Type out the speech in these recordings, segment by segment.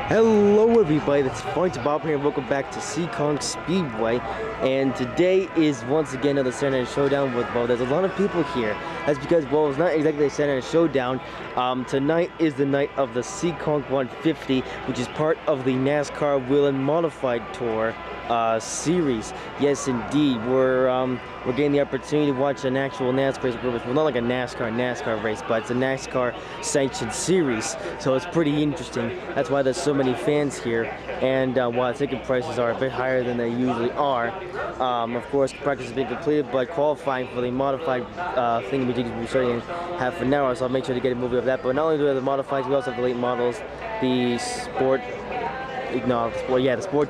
Hello everybody, it's Bob here and welcome back to Seekonk Speedway. And today is once again another Saturday Night Showdown with, well, there's a lot of people here. That's because, well, it's not exactly a Saturday Night Showdown. Tonight is the night of the Seekonk 150, which is part of the NASCAR Whelen Modified Tour series. Yes, indeed, we're getting the opportunity to watch an actual NASCAR race. Well, not like a NASCAR race, but it's a NASCAR sanctioned series, so it's pretty interesting. That's why there's so many fans here. And while the ticket prices are a bit higher than they usually are, of course, practice has been completed, but qualifying for the modified thing will be starting in half an hour, so I'll make sure to get a movie of that. But not only do we have the modifieds, we also have the late models, the sport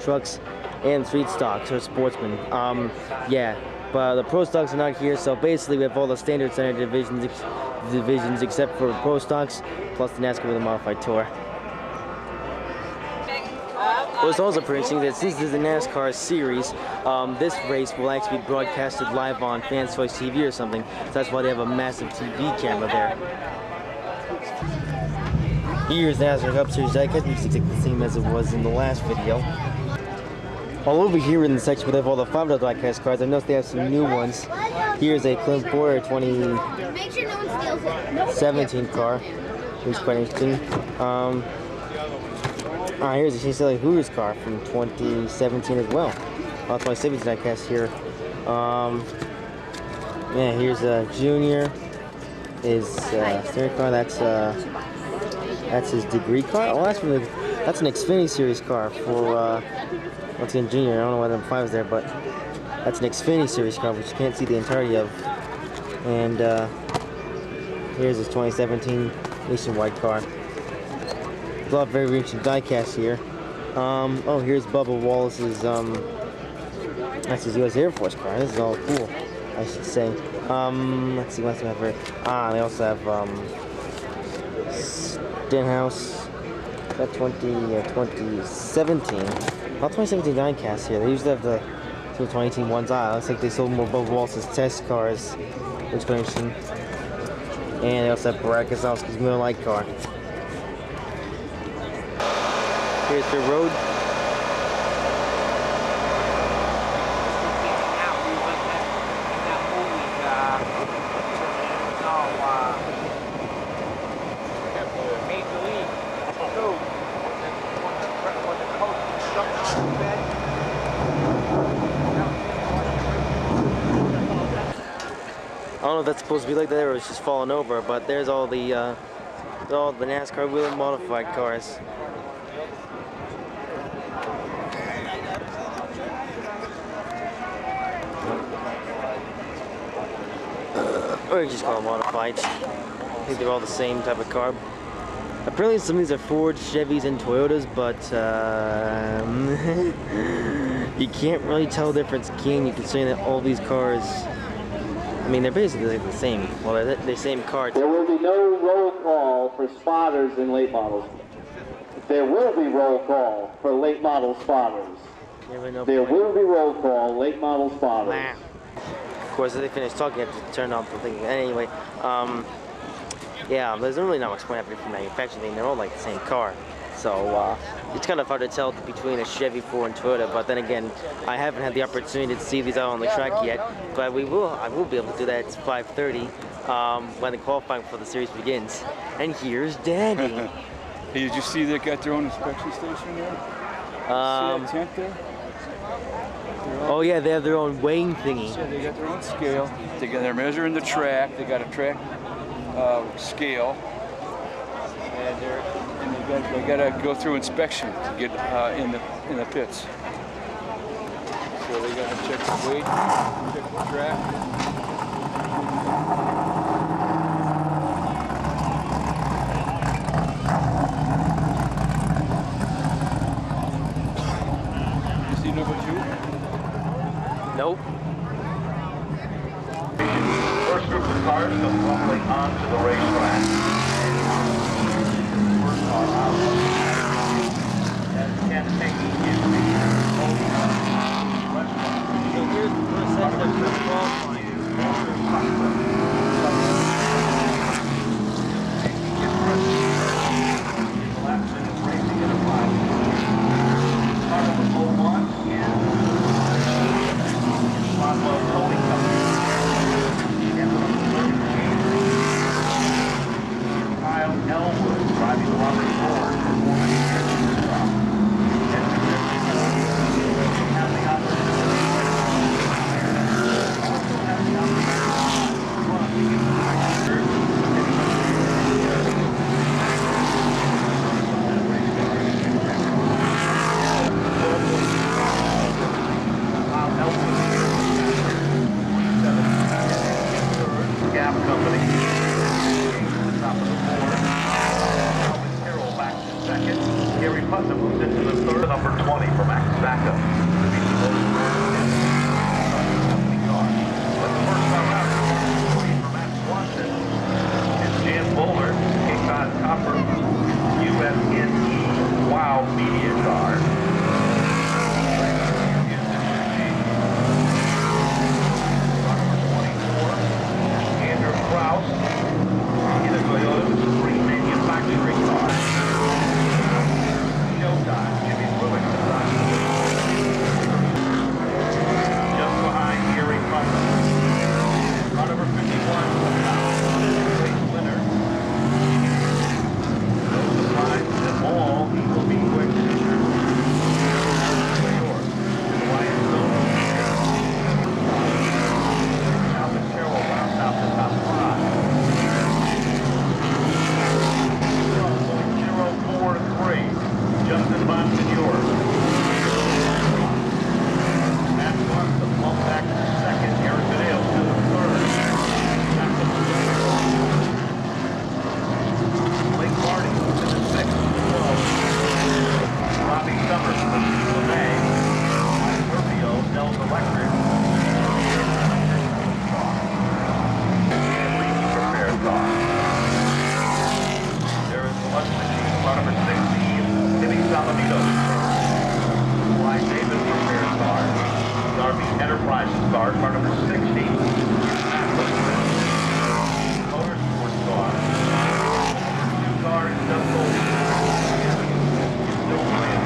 trucks, and street stocks, or sportsmen. But the pro stocks are not here, so basically we have all the standard center divisions except for pro stocks, plus the NASCAR with a modified tour. What's also pretty interesting is that since this is a NASCAR series, this race will actually be broadcasted live on Fans Choice TV or something, so that's why they have a massive TV camera there. Here's the NASCAR Cup Series diecast, which is exactly the same as it was in the last video. All over here in the section where they have all the $5 diecast cards, I noticed they have some new ones. Here's a Clint Boyer 2017 car, which is quite interesting. Here's a Chase Elliott Hooters car from 2017 as well. That's my 17 diecast here. Here's a Junior. His steering car. That's his degree car. Oh, that's an Xfinity Series car for once again Junior. I don't know why the 5 is there, but that's an Xfinity Series car, which you can't see the entirety of. And here's his 2017 Nationwide car. There's a lot of very interesting diecast here. Here's Bubba Wallace's, that's his U.S. Air Force car. This is all cool, I should say. Let's see what else we have here. They also have, Stenhouse. That 2017. Not 2017 diecast here. They usually have the 2018 ones. Looks like they sold more Bubba Wallace's test cars, which is quite interesting. And they also have Brad Keselowski's Miller Lite car. Here's the road. I don't know if that's supposed to be like that or it's just falling over, but there's all the NASCAR Whelen modified cars. Or you just call them modified. I think they're all the same type of car. Apparently some of these are Ford, Chevys, and Toyotas, but you can't really tell the difference, can you, considering that all these cars, I mean, they're basically like the same. Well, they're the same car. There will be no roll call for spotters and late models. There will be roll call for late model spotters. There will be roll call, late model spotters. Of course, if they finish talking, you have to turn off the thing. Anyway, there's really not much point after from manufacturing thing. They're all like the same car. So, it's kind of hard to tell between a Chevy, Ford, and Toyota. But then again, I haven't had the opportunity to see these out on the track yet. But I will be able to do that at 5:30 when the qualifying for the series begins. And here's Daddy. Hey, did you see they got their own inspection station there? See that tent there? Oh yeah, they have their own weighing thingy. So they got their own scale. They're measuring the track. They got a track scale, and they got to go through inspection to get in the pits. So they got to check the weight, check the track. You see number 2? Nope. First group of cars come rumbling onto the racetrack. First car out. That's Ken taking his So here's the first section of the qualifying. Collapsing and racing in a 5. Custom moves into the third. Number 20 for Max Backup. But the first time out, 40 for Matt Swanson. It's Jan Bowler, Cape Cod Copper, USNE Wow Media Car. Andrew Krause in a Toyota remanufacturing car. Showtime, Jimmy Lewis design. Just behind Gary Cutler. Car number 51, race winner. No surprise at all, he will be quick. Justin Bonsignor. Matt Clark, the bump back to second. Eric Vidal to the third. Blake Marty to the sixth. Robbie Summers from LeMay. Mike Rubio, Dells Electric. And Leaky prepared car. There is the lunch machine, car number 16. Timmy Salamito. Why David prepared car. Darby Enterprises car number 60. Motorsports car. Two cars just sold. Still playing.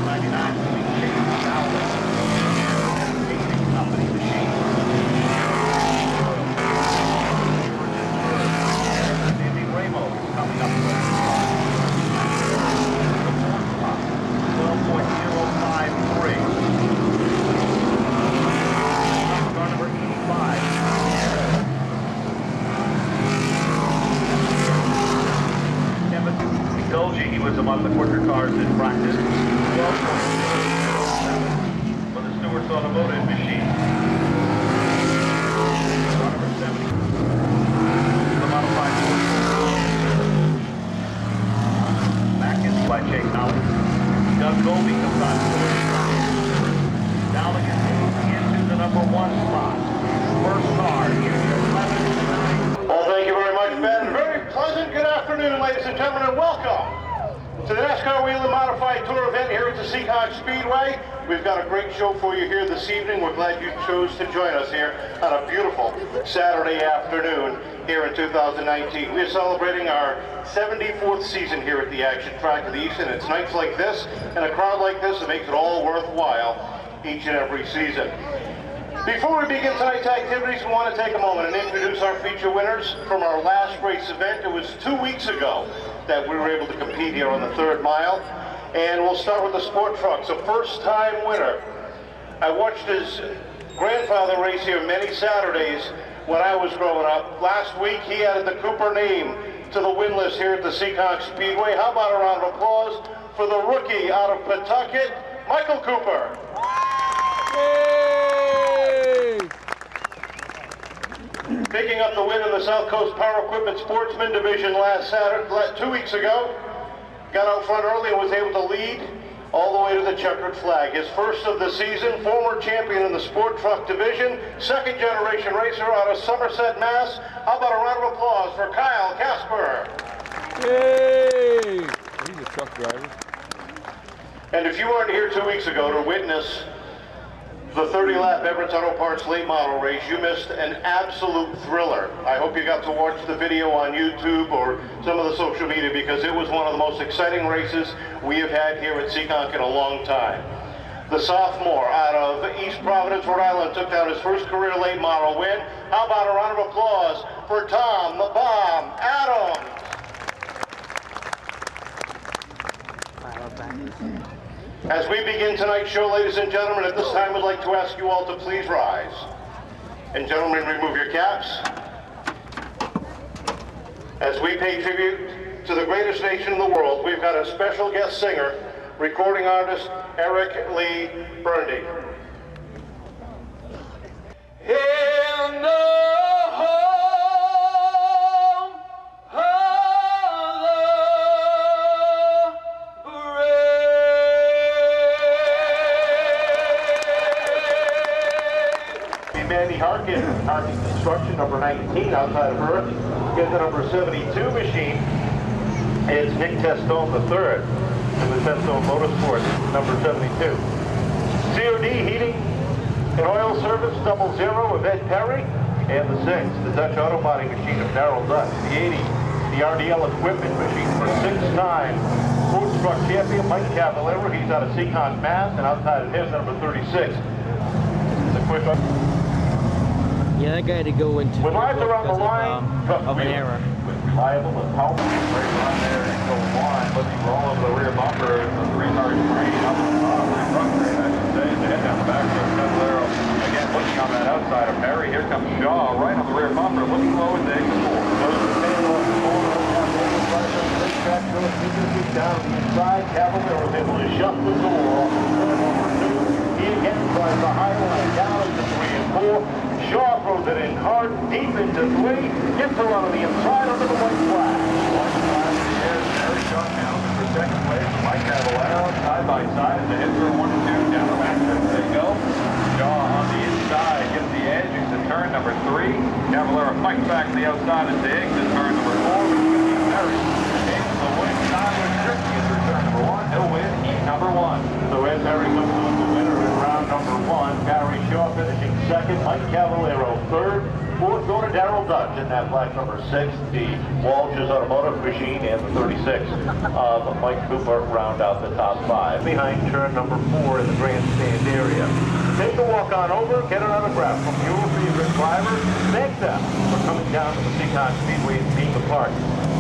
99 Sweet Chase Salad. Company machine. Andy Ramos coming up with 12.053. Car number 85. Kevin, we told you he was among the quicker cars in practice. 12.007 for the Stewart's Automotive machine. Car number 70. The modified back in by Jake Howard. Doug Goldie comes on to the Dowling into the number 1 spot. First car in the 11th. Well, thank you very much, Ben. Very pleasant good afternoon, ladies and gentlemen, and welcome to the NASCAR Whelen Modified Tour event here at the Seekonk Speedway. We've got a great show for you here this evening. We're glad you chose to join us here on a beautiful Saturday afternoon here in 2019. We're celebrating our 74th season here at the Action Track of the East, and it's nights like this and a crowd like this that makes it all worthwhile each and every season. Before we begin tonight's activities, we want to take a moment and introduce our feature winners from our last race event. It was 2 weeks ago that we were able to compete here on the 3rd mile. And we'll start with the sport trucks, a first-time winner. I watched his grandfather race here many Saturdays when I was growing up. Last week, he added the Cooper name to the win list here at the Seekonk Speedway. How about a round of applause for the rookie out of Pawtucket, Michael Cooper. Yay! Picking up the win in the South Coast Power Equipment Sportsman Division last Saturday, 2 weeks ago. Got out front early and was able to lead all the way to the checkered flag. His first of the season, former champion in the sport truck division, second generation racer out of Somerset, Mass. How about a round of applause for Kyle Casper? Yay! He's a truck driver. And if you weren't here 2 weeks ago to witness the 30-lap Everett Auto Parts late model race, you missed an absolute thriller. I hope you got to watch the video on YouTube or some of the social media, because it was one of the most exciting races we have had here at Seekonk in a long time. The sophomore out of East Providence, Rhode Island, took down his first career late model win. How about a round of applause for Tom the Bomb Adams? As we begin tonight's show, ladies and gentlemen, at this time we'd like to ask you all to please rise. And gentlemen, remove your caps. As we pay tribute to the greatest nation in the world, we've got a special guest singer, recording artist Eric Lee Burndy. In the home of the second. Arctic Construction, number 19, outside of her. Get the number 72 machine. It's Nick Testone the third. And the Testone Motorsports, number 72. COD Heating and Oil Service, 00 of Ed Perry. And the 6, the Dutch Auto Body Machine of Darrell Dutch. The 80, the RDL Equipment Machine for 6'9". Sports Truck Champion Mike Cavallero. He's out of Seekonk, Mass. And outside of his, number 36. The quick up. Yeah, that guy had to go into With lines around the line, of an error. Reliable and powerful. Right on there and go on, looking for all over the rear bumper. The three-car screen up on the front screen, I should say. The head down the back for Cavallero. Again, looking on that outside of Perry. Here comes Shaw, right on the rear bumper, looking low at the exit 4. Goes the tail off the corner, down the right of the track, goes down the inside. Cavallero was able to shut the door off of turn number 2. He again tries the high line down into 3 and 4. Shaw throws it in hard, deep into 3, gets her on the inside under the white flag. White flag in the air, Barry Shaw now for second place. Mike Cavallero side by side as they hit through 1 and 2. Down the back stretch they go. Shaw on the inside, gets the edge into turn number 3. Cavallero fights back to the outside and digs to turn number 4. Barry takes the win. Tyler Strickland is return number 1. He'll win heat number 1. So Ed Barry comes on the winner in round number 1. Barry Shaw finishing second. Mike Cavallero third. Fourth going to Darrell Dutch in that black number 6. The Walsh's Automotive Machine and the 36 of Mike Cooper round out the top 5. Behind turn number 4 in the grandstand area. Take a walk on over, get an autograph from your favorite driver. Thank them for coming down to the Seekonk Speedway and being a part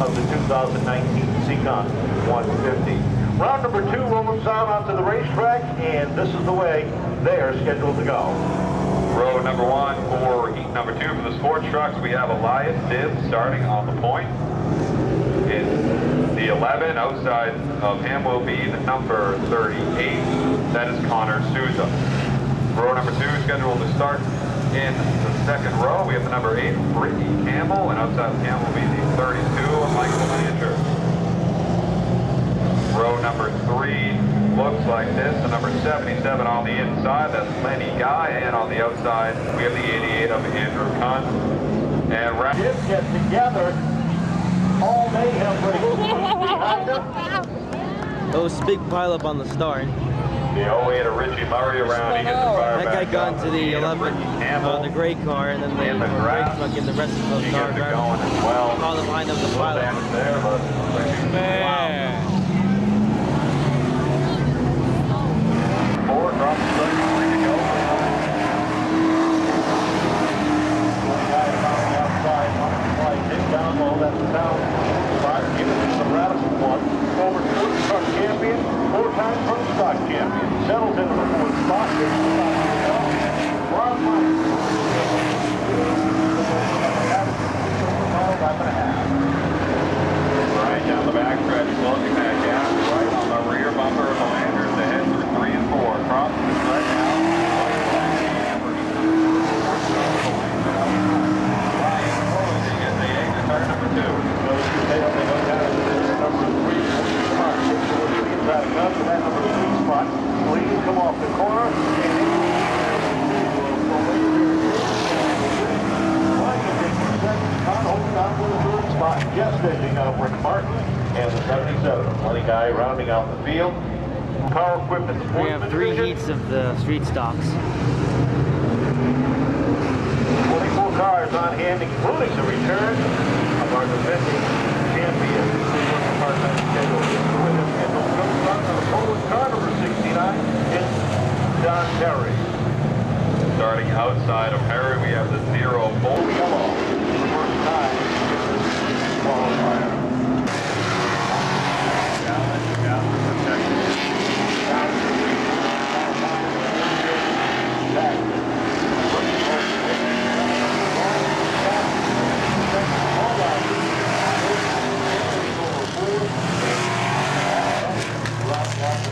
of the 2019 Seekonk 150. Round number 2 rolls out onto the racetrack, and this is the way they are scheduled to go. Row number 1 for heat number 2 for the sports trucks. We have Elias Dibb starting on the point. In the 11, outside of him will be the number 38. That is Connor Souza. Row number 2 scheduled to start in the second row. We have the number 8, Brittany Campbell, and outside of Campbell will be the 32, Michael Manager. Row number 3 looks like this. The number 77 on the inside, that's Lenny Guy, and on the outside we have the 88 of Andrew Kuhn. And Kids get together. All they have behind them. There was a big pileup on the start. the 08 of Richie Murray around. He gets the fire That guy back got up. into the 11, the gray car, and then the gray truck and the rest of the He car gets it driver. going as well. All the behind of the Little pilot. damage there, but Man. Four drops the second, ready to go. Down low, that's the down spot. Give it to the Radisson one. Former fourth truck champion, four-time front stock champion. Settles into the fourth spot. Right down the back stretch, closing that gap right on the rear bumper of the Landers. They head through 3 and 4. Crossing the stretch now. Turn number 2. They go down to this number 3 spot. Inside up to that number 3 spot. Please come off the corner. Holding on to the third spot. Just edging out Rick Martin and the 77. Money guy rounding out the field. Power Equipment We have 3 heats of the street stocks. 24 cars on hand, including the return of our defending champion. Car number 69 is Don Terry. Starting outside of Harry, we have the 0 Bull Yellow. For the first time in this qualifier.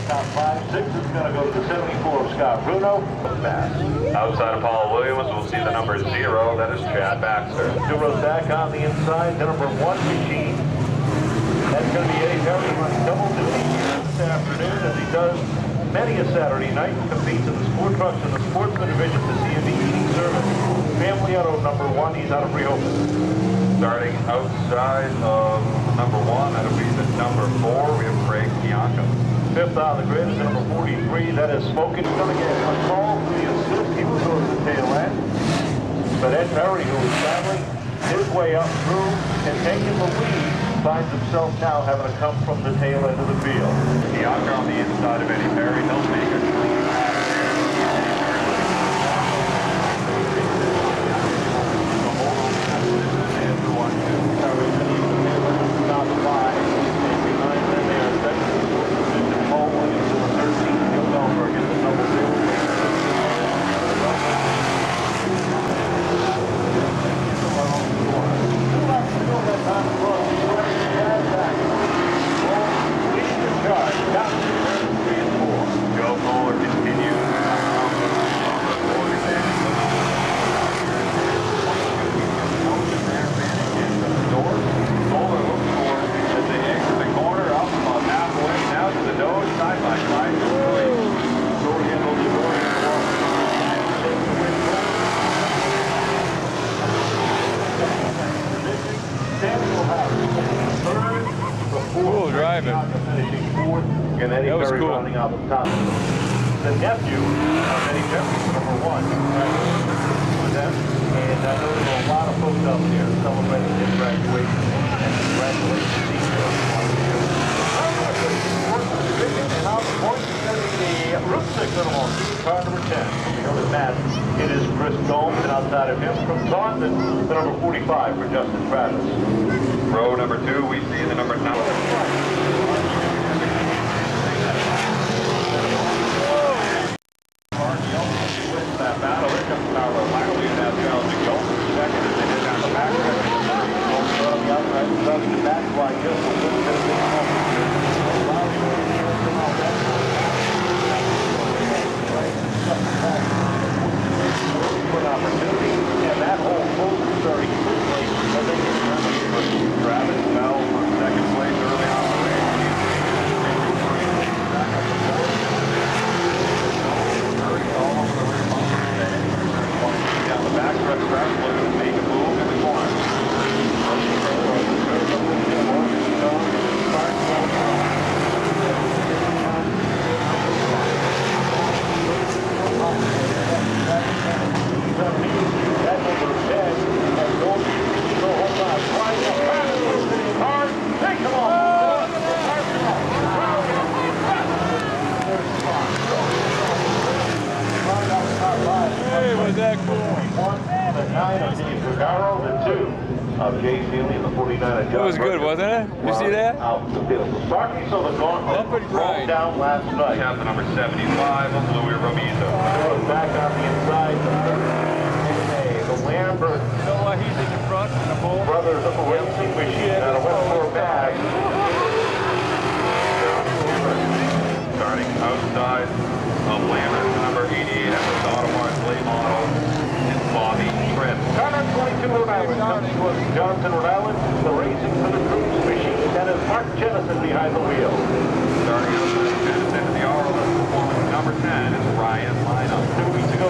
Top 5, 6 is going to go to the 74 of Scott Bruno. Outside of Paul Williams, we'll see the number 0. That is Chad Baxter. Durosac on the inside, the number 1 machine. That's going to be Eddie Perry running double duty here this afternoon as he does many a Saturday night. Competes in the sport trucks and the sportsman division to CME heating service. family auto number 1. He's out of Rehoboth. Starting outside of number 1, that'll be the number 4. We have Craig Bianco. Fifth on the grid is number 43. That is Smoking. He's going to get a call for the assist. He was over the tail end. But Ed Perry, who was traveling his way up through and taking the lead, finds himself now having to come from the tail end of the field. Bianco on the inside of Eddie Perry. He'll make a clean lap here. And the 1-2. Perry is even the top 5. And behind them, they are second position. Paul Williams in the 13th. Neil Dahlberg in the number 2. Joe Kohler continues. Kohler looks for as they exit the corner up about halfway now to the nose, side by side. Door handle the door Cool driving. And Eddie That was Perry cool. rounding out the top. The nephew of Eddie Perry, number 1, with them. And I know there were a lot of folks out there celebrating his graduation. And congratulations, senior. And now the point is the Route 6 animal, car number 10. From the other mat, it is Chris Gomes, and outside of him from Taunton, the number 45 for Justin Travis. Row number 2, we see the number 9. That battle, here comes Tyler Miley, and that's Charles McGoldrick second as they head down the back stretch. On the outside, starting the back slide, just a little bit of the opportunity, and that hole closes very quickly as they get Travis Bell for second place early on the race. Back up the board. All over the rear bumper. Down the back stretch, Travis looking to make a move in the corner. That number 10 and goes to hold on. Flying up fast, listening hard. Take them off. Hey, was that cool? The 9 of Dave Vergaro, the 2 of Jay Seeley, and the 49 of John. That was good, wasn't it? You see that? Out the field. So Starkey saw the gauntlet Bump and roll grind. down last night. Captain number 75 of Louis Romizo. Back on the inside. The Lambert You know why he's in the front in the bowl? Brothers Racing Machine out of Westport, Mass. Starting outside of Lambert, number 88, has the Audemars late model, is Bobby Tripp. Car number 22, Rhode Island, comes to us, Johnson, Rhode Island. The Racing for the Cruise Machine. That is Mark Jennison behind the wheel. Starting outside of Jennison in the RLS performance, number 10 is Ryan Lino. 2 weeks ago,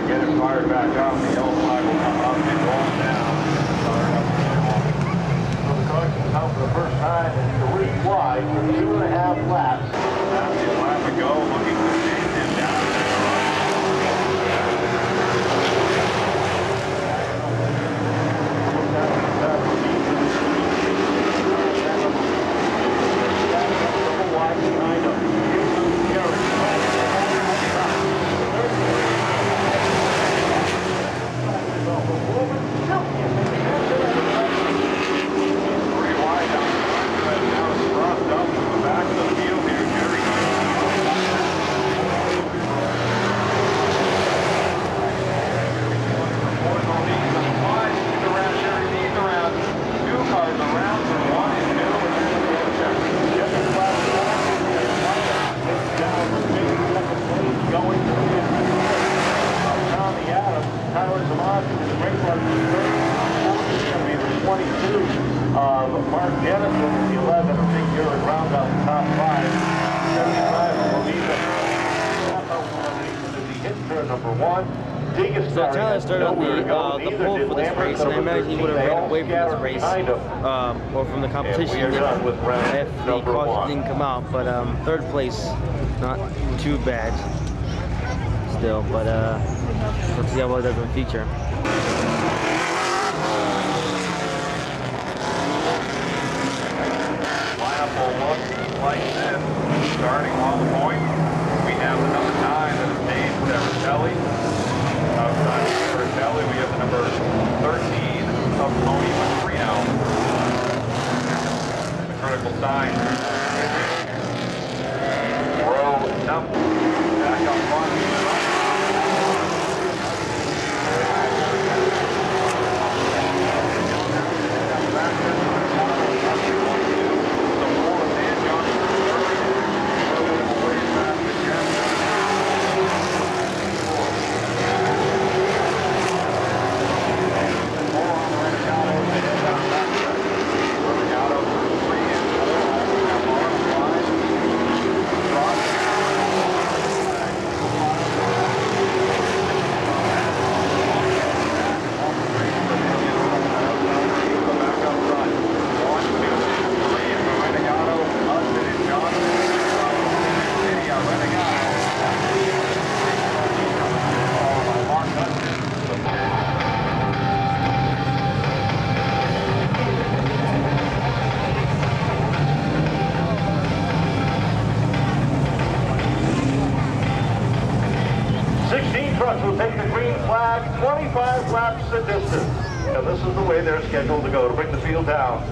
Get it fired back up, the yellow flag will come up and roll down. Start up so the car can come for the first time in 3 wide for 2.5 laps. That's the lap ago, looking to chase him down. Mark Jennison, the 11, a big year at round out the top 5. 75 will lead the hit turn number 1. So Tyler started on the pole for this race, and I imagine he would have ran away from this race, or from the competition if the caution didn't come out. But third place, not too bad still. But let's see how well it does in the feature. Lineup will look like this. Starting on the point, we have the number 9, that is Dave Ceratelli. Outside of Ceratelli, we have the number 13 of Tony Macrino. The critical sign. Row number. Back up front. Will take the green flag, 25 laps the distance. And this is the way they're scheduled to go to bring the field down.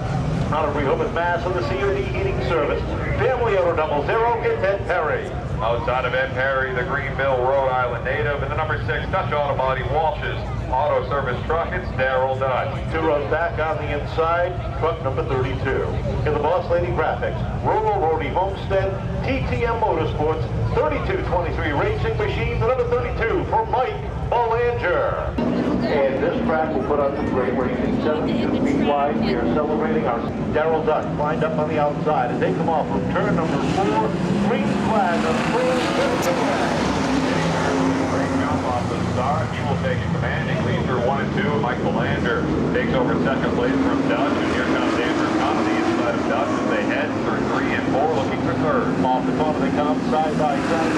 Out of Rehoboth, Mass. on the COD heating service. Family Auto 00, it's Ed Perry. Outside of Ed Perry, the Greenville, Rhode Island native, and the number 6 Dutch Auto Body Walsh's Auto Service Truck, it's Daryl Dutch. 2 rows back on the inside, truck number 32. In the Boss Lady Graphics, Rolo Rody Homestead, TTM Motorsports, 3223 Racing Machines, number 32 for Mike Belanger. And this track will put on some great racing, 72 feet wide. We are celebrating our Daryl Dutch lined up on the outside as they come off from turn number 4, green flag on the first. Great jump off the start. He will take a commanding lead through 1 and 2. Mike Belanger takes over second place from Dutch, and here comes Andrew on the inside of Dutch as they head through 3 and 4, looking for third. Off the corner they come side by side.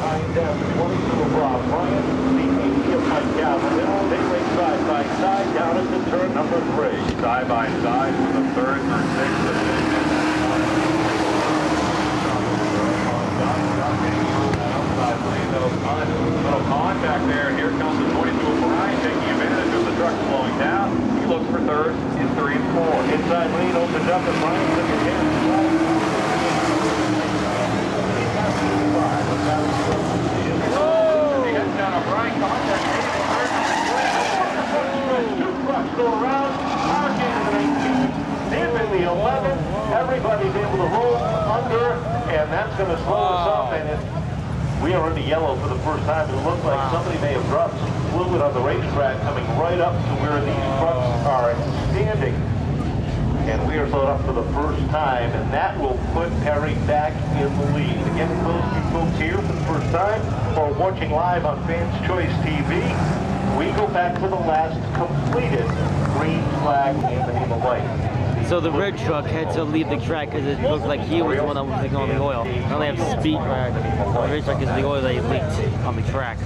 Behind them, 22 of Rob Bryant, the 80 of Mike Galvin. They race side by side down into turn number 3. Side by side for the 3rd through 6th position. Little contact there. Here comes the 22 of Bryant taking advantage of the truck slowing down. He looks for third in 3 and 4. Inside lane opens up and Bryant took it in. Go around, in the 11, everybody's able to roll under, and that's going to slow us up. And we are in the yellow for the first time. It looks like somebody may have dropped some fluid on the racetrack coming right up to where these trucks are standing. And we are slowed up for the first time, and that will put Perry back in the lead. Again, for those you folks here for the first time or watching live on Fans Choice TV, we go back to the last completed green flag in the light. So the red truck had to leave the track because it looked like he was the one that was leaking on the oil. Now they have speed. The red truck is the oil that he leaked on the track,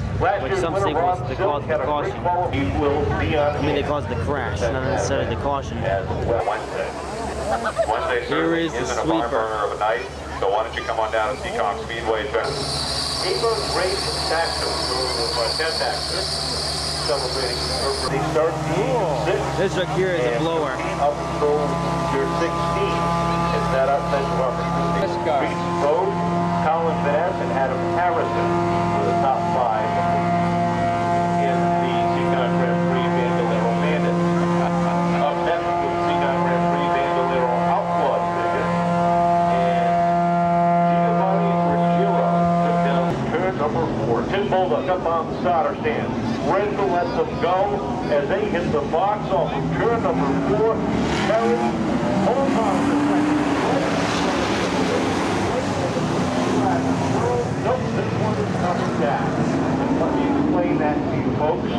which some say was the cause of the caution. I mean, they caused the crash, not necessarily the caution. Wednesday Here is the isn't a sweeper. barn burner of a night, so why don't you come on down to Seekonk Speedway. Abrams Race Taxes, 10 taxes. Celebrating. They start being 6. This truck here is a blower. Up until your 16. It's that offensive opportunity. NASCAR. Reese Rhodes, Colin Bass, and Adam Harrison were the top 5 in the Seekonk Grand Prix Bandolero Bandits. Up next with the Seekonk Grand Prix Bandolero Outlaw Division. And Giovanni Ruggiero took down turn number 4. Tim Bolduc up on the starter stand. Ready to let them go as they hit the box off of turn number 4. Perry holds on to the second. nope, this one is coming down. Let me explain that to you folks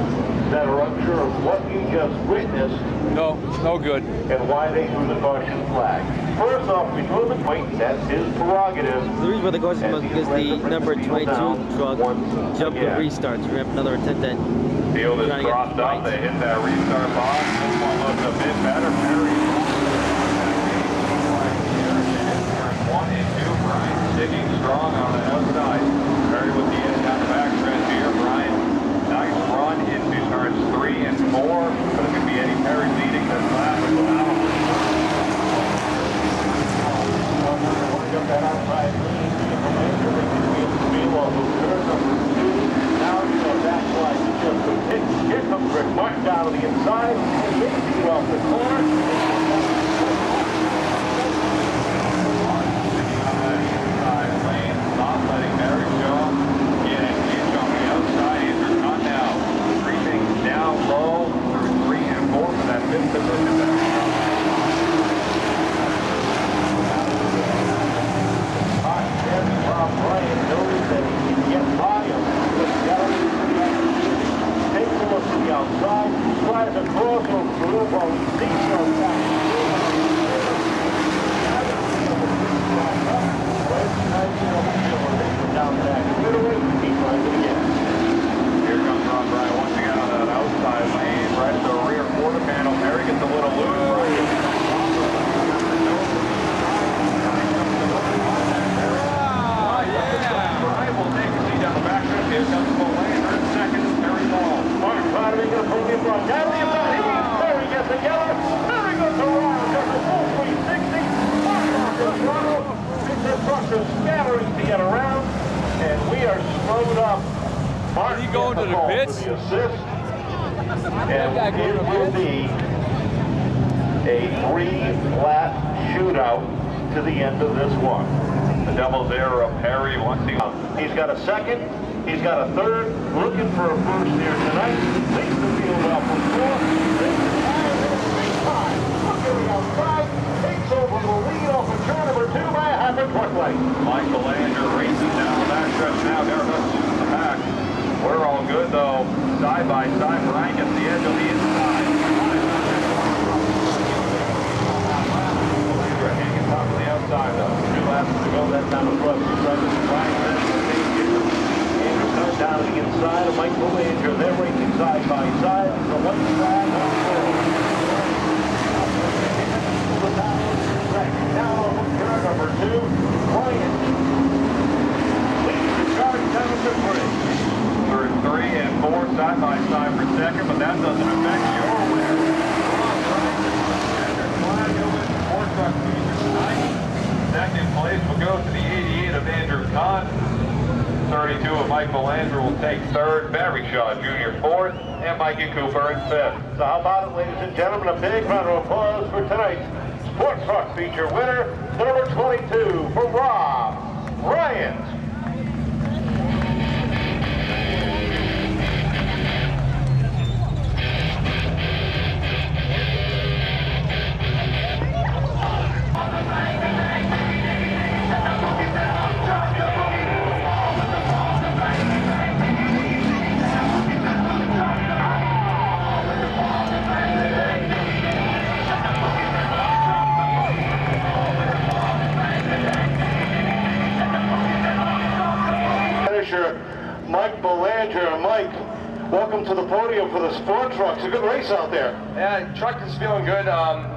that are unsure of what you just witnessed. No, no good. And why they threw the caution flag. First off, we know the point, that's his prerogative. The reason why the caution was because the number 22 truck jumped the restart. So we're going to have another attempt at Field is crossed up. They hit that restart box. This one looks a bit better. Perry. 1 and 2. Brian sticking strong on the outside. Perry with the edge on the backstretch here. Brian, nice run into turns 3 and 4. But it could be Eddie Perry leading this lap. Jump that outside lead. Now you know that's why he just took it. Here comes Rick Martin down to the inside. And he's off the corner. Not letting Barry show. Get an inch on the outside. Andrew Conn now. Creeping down low through 3 and 4 for that 5th position. Brian knows that he can get by him. Takes a look to the outside, slides across over the loop while he sees from down back. He tries it again. Here comes Rob Brian once again on that outside lane, right at the rear quarter panel. Perry gets a little loose. Here comes Whelen, third second, Perry Ball. Mark trying to make it a podium run. Down the inside, Perry gets together. Perry goes around, does a full 360. Mark off the throttle. The trucks are scattering to get around, and we are slowed up. Mark Is he going to the pits? For the assist. And it will be a 3-lap shootout to the end of this one. The double zero of Perry once again. He's got a second. He's got a third, looking for a first here tonight. Leads the field off with 4. Takes the tire, there's 5. Look at the outside. Takes over the lead off of turn number 2 by a half a truck length. Michael Andrew racing down the backstretch now. Darabus in the back. We're all good though. Side by side, Brian gets the edge on the inside. Hanging top of the outside though. 2 laps to go. That's down the front. Brian down to the inside of Mike Belanger. They're racing side by side. The white flag on now over turn number 2. Ryan leads the charge down to 3. Third 3 and 4 side by side for second, but that doesn't affect your winner. Second place will go to the 88 of Andrew Conn. 32 of Mike Belanger will take third, Barry Shaw Jr. fourth, and Mikey Cooper in fifth. So how about it, ladies and gentlemen, a big round of applause for tonight's Sports Truck feature winner, number 22 for Rob Bryant. Mike Belanger. Mike, welcome to the podium for the Sport Truck. It's a good race out there. Yeah, truck is feeling good.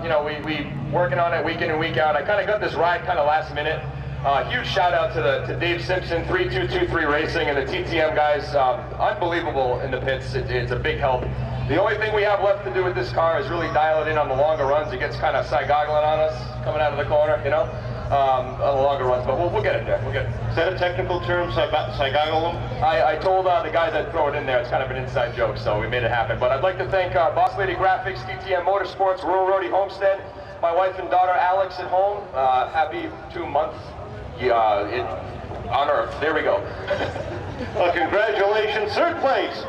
You know, we working on it week in and week out. I kind of got this ride kind of last minute. Huge shout out to Dave Simpson, 3223 Racing, and the TTM guys. Unbelievable in the pits. It's a big help. The only thing we have left to do with this car is really dial it in on the longer runs. It gets kind of side-goggling on us coming out of the corner, you know, on the longer runs. But we'll get it there. We'll get it. Is that a technical term, side-goggle them? I told the guys I'd throw it in there. It's kind of an inside joke, so we made it happen. But I'd like to thank Boss Lady Graphics, TTM Motorsports, Rural Roadie Homestead, my wife and daughter Alex at home. Happy 2 months on Earth. There we go. Well, congratulations. Third place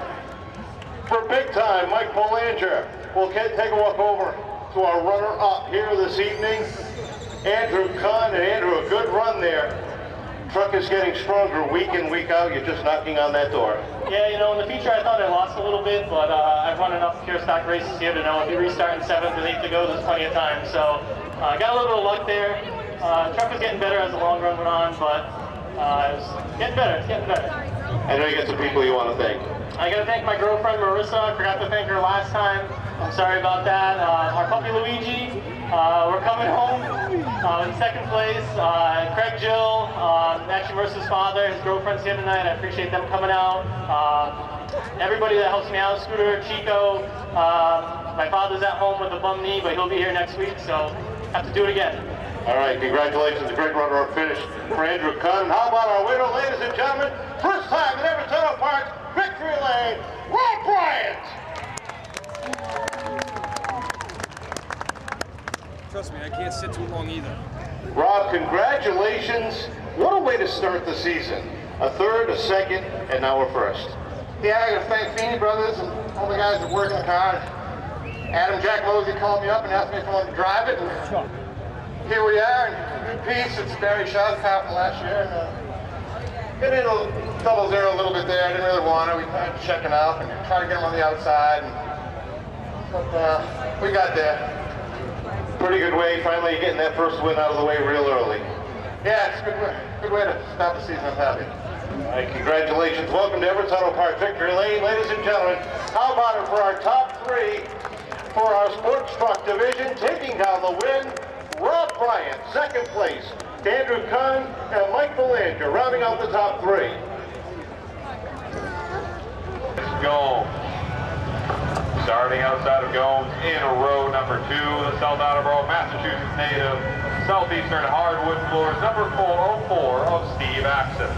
for big time Mike Belanger. We'll take a walk over to our runner-up here this evening, Andrew Conn. And Andrew, a good run there. truck is getting stronger week in, week out. You're just knocking on that door. Yeah, you know, in the feature I thought I lost a little bit, but I've run enough pure stock races here to know if you restart in 7th and 8th to go, there's plenty of time. So I got a little bit of luck there. Truck was getting better as the long run went on, but it's getting better. It's getting better. I know you got some people you want to thank. I got to thank my girlfriend Marissa. I forgot to thank her last time. I'm sorry about that. Our puppy Luigi. We're coming home in 2nd place. Craig, Jill, actually Marissa's father, his girlfriend's here tonight. I appreciate them coming out. Everybody that helps me out, Scooter, Chico. My father's at home with a bum knee, but he'll be here next week, so have to do it again. All right, congratulations, a great runner-up finish for Andrew Cunn. How about our winner, ladies and gentlemen? First time in Everett Auto Parts, Victory Lane, Rob Bryant! Trust me, I can't sit too long either. Rob, congratulations. What a way to start the season. A 3rd, a 2nd, and now we're 1st. Yeah, I gotta thank Feeney Brothers and all the guys that work in the car. Adam Jack Mosey called me up and asked me if I wanted to drive it, and here we are in good peace. It's Barry Shaw's car from last year. Been in a double zero a little bit there. I didn't really want it. We tried to check him out and try to get him on the outside, but we got there. Pretty good way, finally getting that first win out of the way real early. Yeah, it's a good way to start the season. I'm happy. All right, congratulations. Welcome to Everett Auto Parts Victory Lane, ladies and gentlemen. How about it for our top 3 for our sports truck division? Taking down the win, Rob Bryant, 2nd place. Andrew Cunn and Mike Belanger rounding out the top 3. Let's go. Starting outside of Gomes in row number 2, the South Attleboro, Massachusetts native, Southeastern hardwood floors, number 404 of Steve Axon.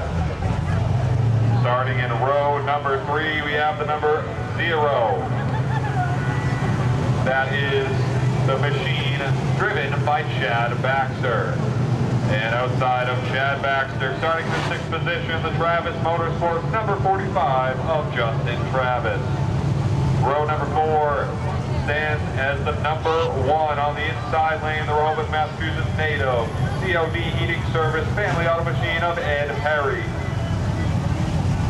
Starting in row number 3, we have the number 0. That is the machine driven by Chad Baxter. And outside of Chad Baxter, starting in 6th position, the Travis Motorsports, number 45 of Justin Travis. Row number 4 stands as the number 1 on the inside lane, the Rehoboth, Massachusetts native, COD Heating Service Family Auto Machine of Ed Perry.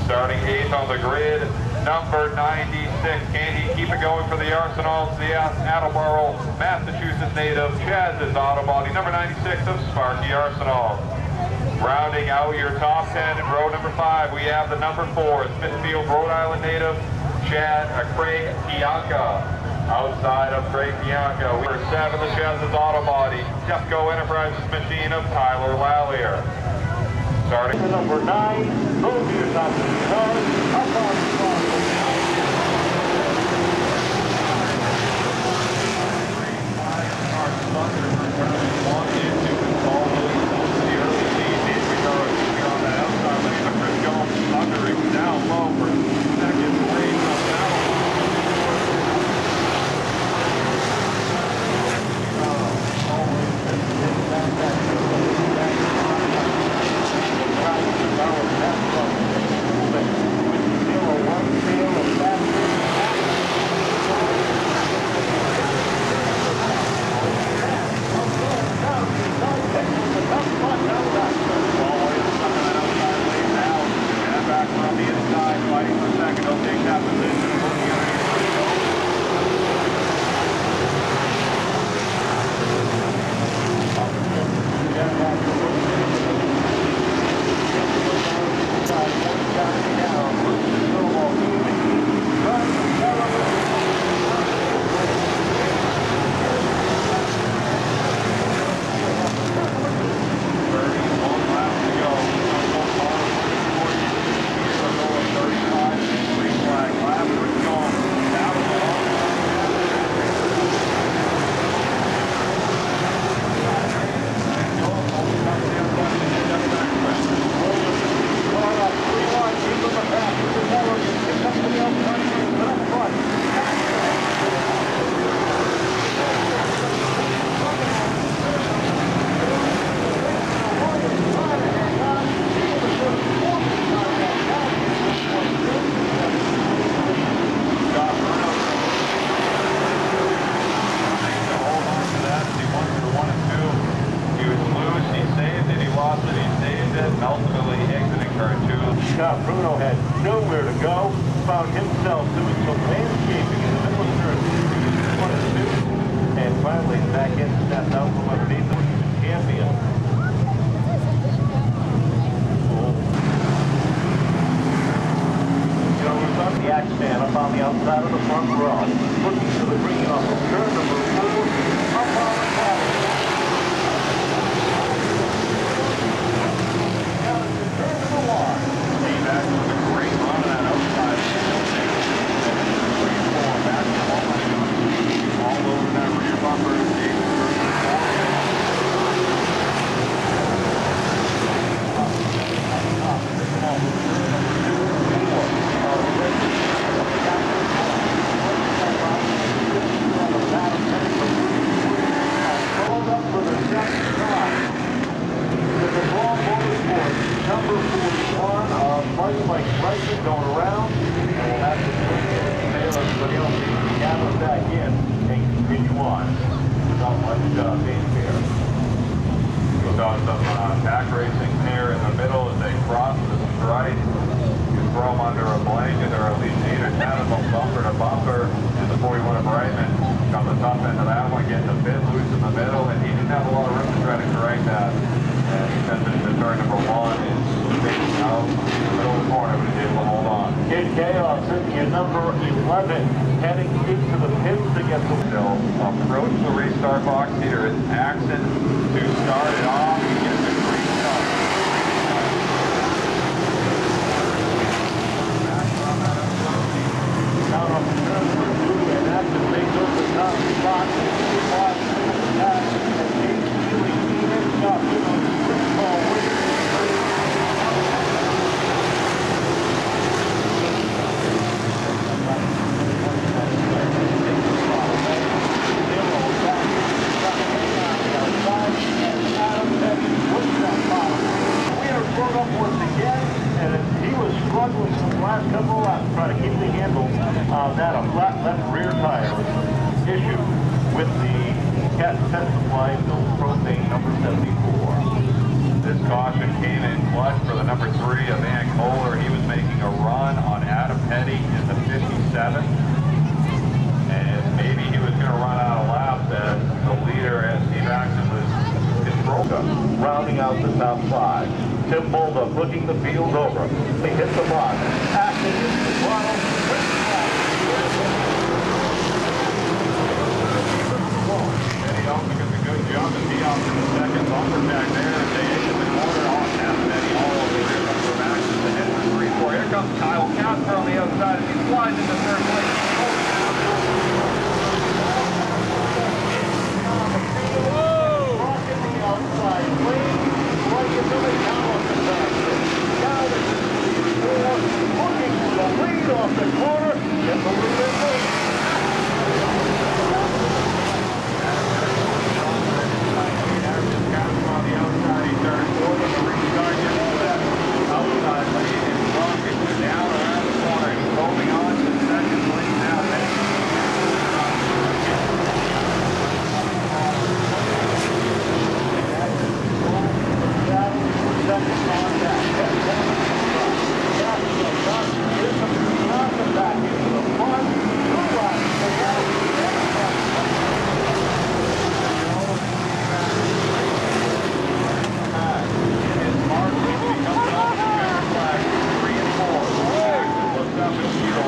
Starting 8th on the grid, number 96. Can he keep it going for the Arsenal? The Attleboro, Massachusetts native, Chaz's Auto Body, number 96 of Sparky Arsenal. Rounding out your top 10 in row number 5, we have the number 4, Smithfield, Rhode Island native, Craig Pianca. Outside of Craig Pianca, we're 7, the Chaz's Auto Body, Defco Enterprises machine of Tyler Lallier. Starting at number 9, go to your top 3 cars. How far is the car down low for second place on looking to the green off of turn number 4. Up on the bottom. Down to turn number 1. Steve back with a great run on that outside. 3-4 back to all over that rear bumper. Steve going around, and we'll have to tail everybody else to gather back in and continue on without much fanfare. We saw some back racing there in the middle as they cross the stripe. You throw them under a blanket or at least 8 or 10 of them bumper to bumper. And the 41 of Brightman on the top end of that one, getting a bit loose in the middle, and he didn't have a lot of room to try to correct that. And he sent it to turn number 1 and facing out in the middle of the corner, but he's able to hold on. In chaos, sitting at number 11, heading into the pits to get the They'll approach the restart box here. It's Axon to start it off. He gets a green start. down on turn number 2, and after takes over the top spot, and James Healy, he ends up on the sprint ball winner. Once again, and he was struggling for the last couple of laps trying to keep the handle on that. A flat left rear tire was an issue with the cat test supply built propane number 74. This caution came in clutch for the number 3 of Van Kohler. He was making a run on Adam Petty in the 57. And maybe he was going to run out of laps as the leader, as Steve Axon, was controlled. Rounding out the top 5. Tim Boldup looking the field over. They hit the box. Acting into the throttle. Eddie also does a good job to be off in the second bumper back there. As they exit the corner off Adam Petty all over the rear bumper back to the head of 3-4. Here comes Kyle Casper on the outside as he flies into third place. Rocking the outside lane. Right into the calendar back there. Now the 4 looking for the lead off the corner. Gets a little bit late. On the outside, he started going to the restart into that outside lane and rocking down around the corner. He's holding on to the second lane now.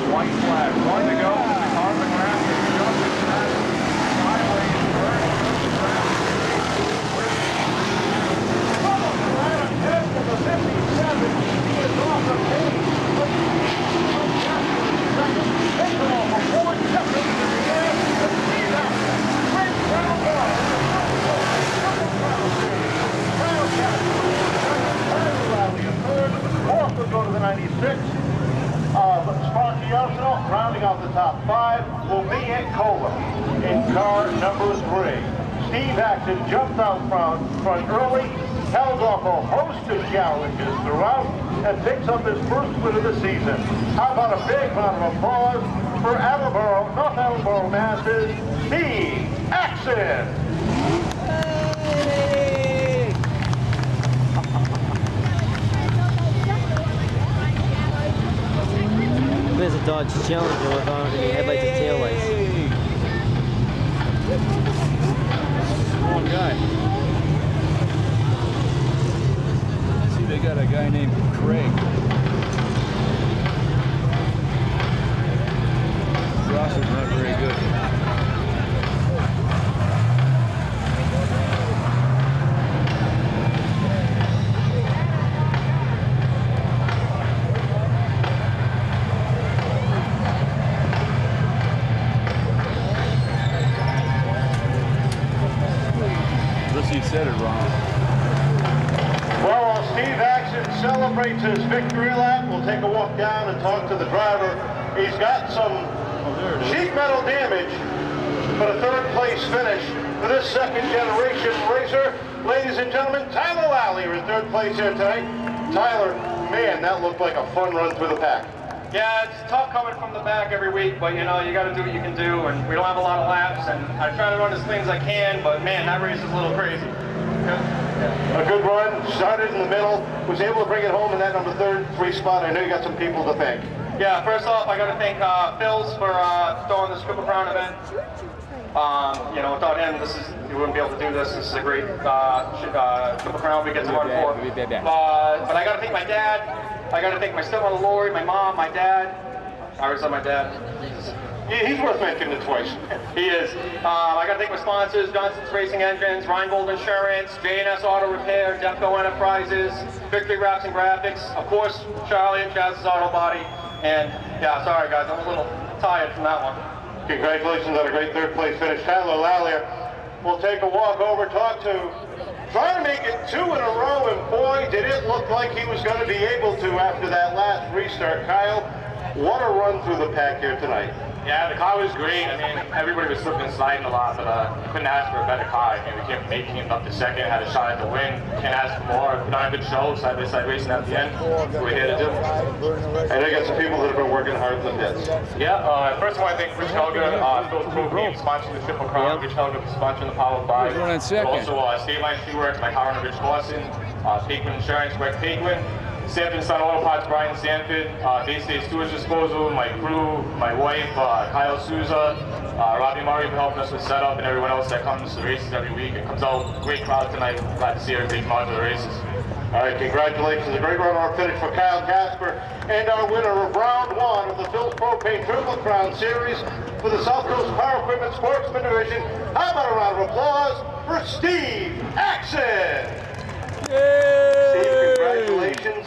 White flag, one to go. On the ground, highway is burning. Ahead to the 57. He is off the pace. Second. Taking off a 4 seconds in the air. And see that. Great round one. Rally a third. Fourth will go to the 96. Sparky Arsenal, rounding out the top 5, will be in Kohler in car number 3. Steve Axon jumped out front early, held off a host of challenges throughout, and picks up his first win of the season. How about a big round of applause for Attleboro, North Attleboro, Mass's Steve Axon. There's a Dodge Challenger with on the headlights and taillights. Strong guy. See, they got a guy named Craig. Ross is not very good. said it wrong. Well, while Steve Axon celebrates his victory lap, we'll take a walk down and talk to the driver. He's got some sheet metal damage, but a third place finish for this second generation racer. Ladies and gentlemen, Tyler Lally in third place here tonight. Tyler, man, that looked like a fun run through the pack. Yeah, it's tough coming from the back every week, but you know, you got to do what you can do, and we don't have a lot of laps, and I try to run as clean as I can, but man, that race is a little crazy. A good run, started in the middle, was able to bring it home in that number 3 spot. I know you got some people to thank. Yeah, first off, I got to thank Phil's for throwing this Triple Crown event. You know, without him, you wouldn't be able to do this. This is a great Triple Crown we get to run for. But I got to thank my dad. I got to thank my stepmother Lori, my mom, my dad. I always love my dad. He's worth mentioning twice. He is. I got to thank my sponsors: Johnson's Racing Engines, Rheingold Insurance, J&S Auto Repair, Defco Enterprises, Victory Wraps and Graphics, of course, Charlie and Chaz's Auto Body. And yeah, sorry guys, I'm a little tired from that one. Congratulations on a great third place finish. Tyler Lallier will take a walk over, talk to, trying to make it 2 in a row, and boy, did it look like he was going to be able to after that last restart. Kyle, what a run through the pack here tonight. Yeah, the car was great. I mean, everybody was slipping and sliding a lot, but couldn't ask for a better car. I mean, we came from 18th up to second, had a shot at the win. Can't ask for more. Put on a good show, side-by-side racing at the end. That's what we're here to do. I know you got some people that have been working hard in the pits. Yeah, first I want to thank Rich Helga, Phil's Propane, sponsoring the Triple Crown. Rich Helga sponsoring the Power 5. Also, State Line Steelworks, Mike Howard and Rich Clausen. Paquin Insurance, Greg Paquin. Sanford Sun Auto Parts, Brian Sanford, Bay State Storage Disposal, my crew, my wife, Kyle Souza, Robbie Murray for helping us with setup, and everyone else that comes to the races every week. It comes out great crowd tonight. Glad to see everybody come out to the races. All right, congratulations. A great run-off finish for Kyle Casper, and our winner of round 1 of the Phil's Propane Triple Crown Series for the South Coast Power Equipment Sportsman Division. How about a round of applause for Steve Axon? Steve, congratulations.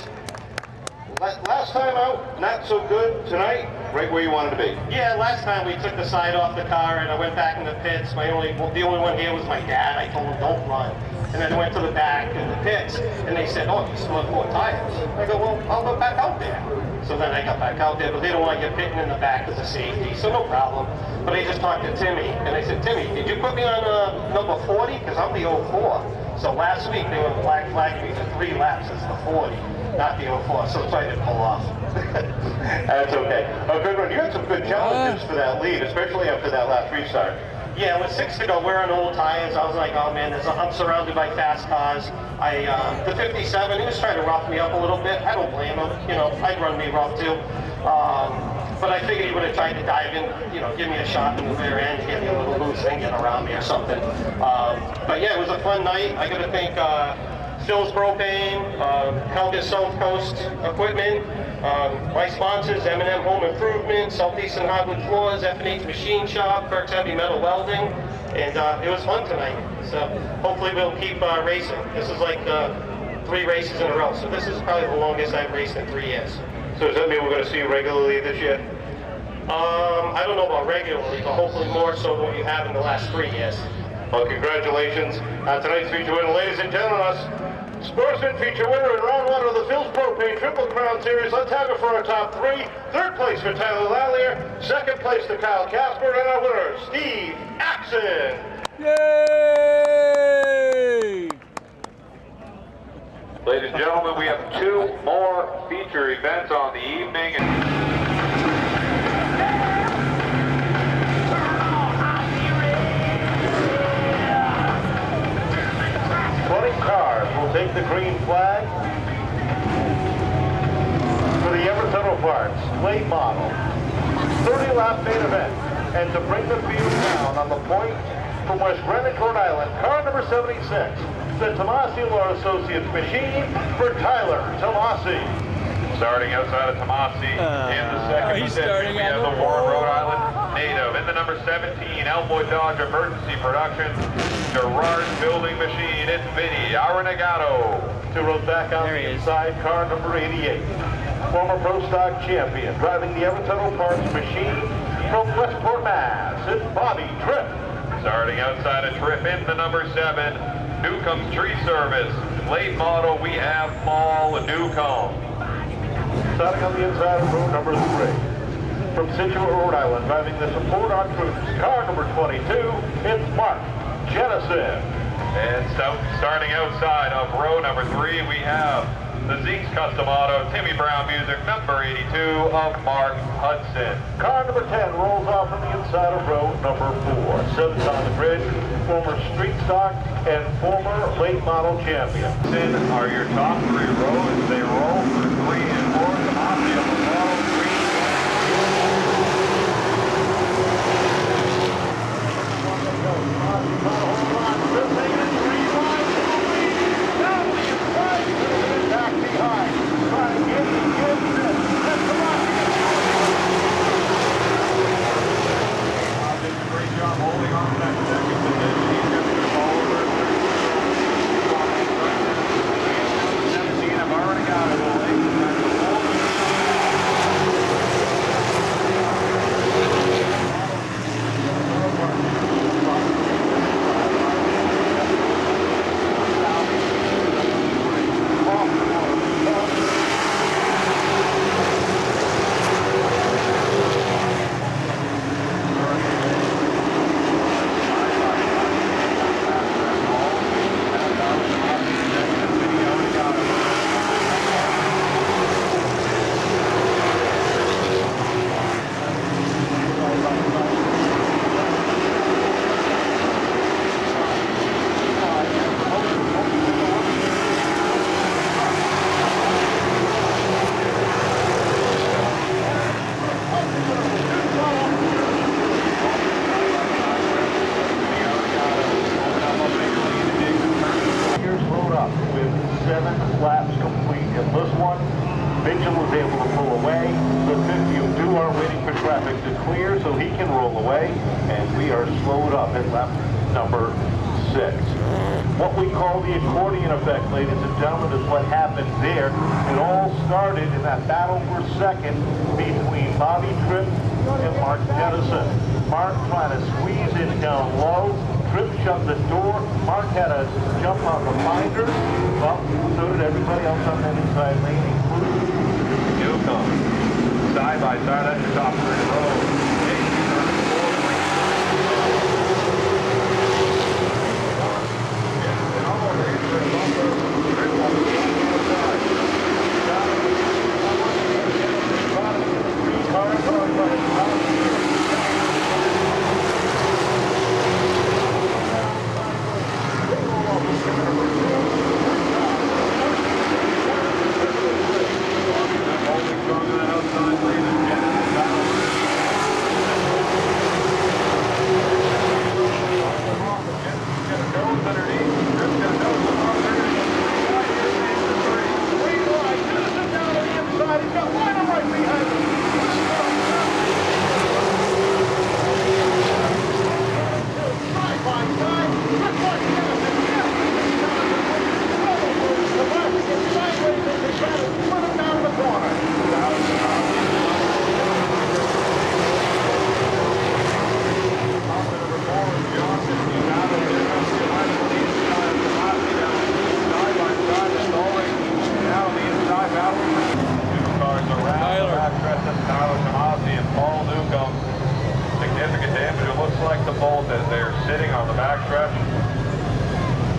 Last time out, not so good. Tonight, right where you wanted to be. Yeah, last time we took the side off the car and I went back in the pits. The only one here was my dad. I told him don't run. And then I went to the back in the pits and they said, oh, you still have 4 tires. I go, well, I'll go back out there. So then I got back out there, but they don't want you pitting in the back as a safety, so no problem. But I just talked to Timmy and I said, Timmy, did you put me on number 40? Because I'm the 04. So last week they were flagging me for 3 laps as the 40. Not the 04, so I didn't pull off. That's okay. Oh, good run. You had some good challenges for that lead, especially after that last restart. Yeah, with 6 to go, we're on old tires. I was like, oh man, I'm surrounded by fast cars. The 57, he was trying to rough me up a little bit. I don't blame him. You know, I'd run me rough too. But I figured he would have tried to dive in, you know, give me a shot in the rear end, give me a little loose and get around me or something. But yeah, it was a fun night. I got to thank Phil's Propane, Helga South Coast Equipment, my sponsors, M&M Home Improvement, Southeastern Hardwood Floors, F&H Machine Shop, Kirk's Heavy Metal Welding, and it was fun tonight. So hopefully we'll keep racing. This is like 3 races in a row, so this is probably the longest I've raced in 3 years. So does that mean we're going to see you regularly this year? I don't know about regularly, but hopefully more so than what you have in the last 3 years. Well, congratulations on tonight's feature winner, ladies and gentlemen. Us Sportsman feature winner in round 1 of the Phil's Propane Triple Crown Series. Let's have it for our top 3. Third place for Tyler Lallier. Second place to Kyle Casper. And our winner, Steve Axon. Yay! Ladies and gentlemen, we have 2 more feature events on the evening. 20 cars will take the green flag for the Everett Auto Parts late model 30-lap main event. And to bring the field down on the point from West Greenwich, Rhode Island, car number 76, the Tomasi Law Associates machine for Tyler Tomasi. Starting outside of Tomasi in the second position, we have the Warren, Rhode Island native. In the number 17, Elmwood Dodge Emergency Production, Gerard Building Machine, it's Vinny Arenagato. To road back out the inside, car number 88. Former Pro Stock champion, driving the Everett Auto Parts machine from Westport, Mass. It's Bobby Tripp. Starting outside of Tripp in the number 7, Newcomb's Tree Service. Late model, we have Paul Newcomb. Starting on the inside of row number 3. From Situate, Rhode Island, driving the support on troops, car number 22, it's Mark Jennison. And so, starting outside of row number 3, we have the Zeke's Custom Auto, Timmy Brown Music, number 82 of Mark Hudson. Car number 10 rolls off from the inside of row number 4. Seventh on the grid, former street stock and former late model champion. Then are your top 3 rows. They roll for 3 and 4. Come on, the upper wall, 3. Laps complete. In this one, Mitchell was able to pull away. The 52 are waiting for traffic to clear so he can roll away, and we are slowed up at lap number 6. What we call the accordion effect, ladies and gentlemen, is what happened there. It all started in that battle for second between Bobby Tripp and Mark Jennison. Mark trying to squeeze it down low. Tripp shut the door. Mark had to jump on the binder. Well, so did everybody else on that inside lane, including Newcomb. Side by side at the top of the row.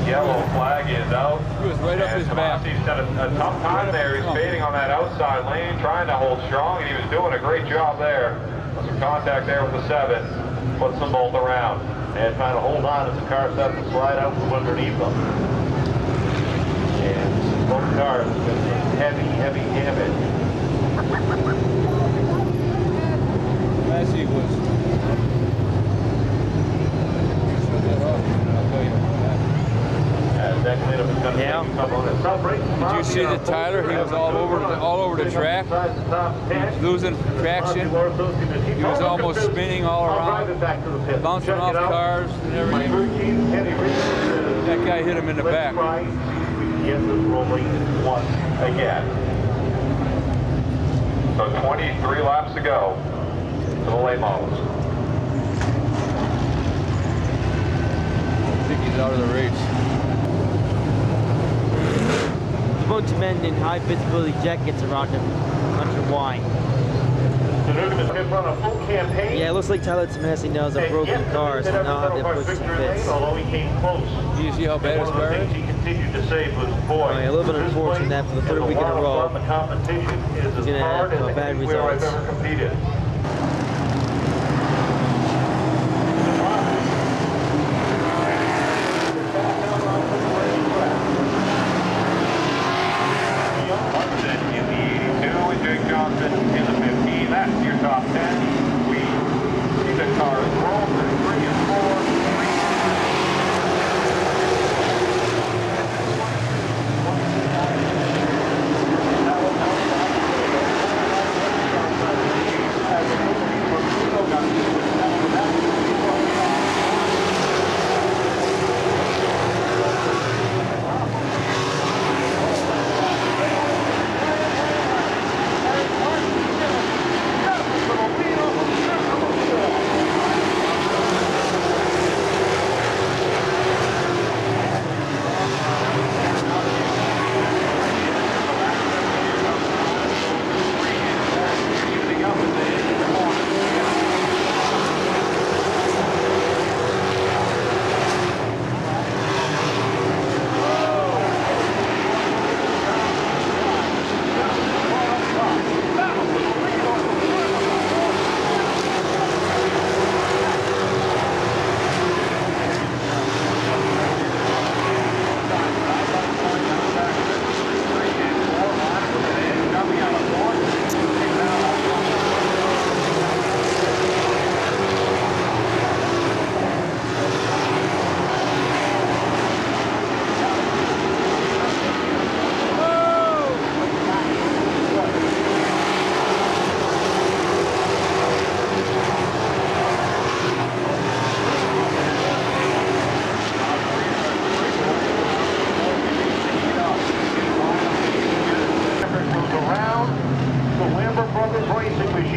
Yellow flag is out. He was right up his back. He's done a tough time there. He's fading on that outside lane, trying to hold strong, and he was doing a great job there. Some contact there with the 7. Puts them both around. And trying to hold on as the car starts to slide out from underneath them. And both cars have been some heavy damage. Lassie was. I'll tell you about that. That cleanup is going to take a couple of minutes. Did you see that Tyler? He was all over the track. He was losing traction. He was almost spinning all around, bouncing off cars and everything. That guy hit him in the back. Get this rolling once again. So 23 laps to go to the late models. I think he's out of the race. bunch of men in high visibility jackets around him. Not sure why. The Nugamas have run a full campaign. Yeah, it looks like Tyler Tomasi knows a broken car, so now they put some bits. Although he came close. Do you see how bad his One of the car is? things he continued to save was boy. Oh, yeah, a little bit unfortunate that for the third week in a row, The competition is as gonna hard have as bad anywhere I've results. ever competed. In the 82 and Jake Johnson in the 15. That's your top 10. We see the cars roll through 3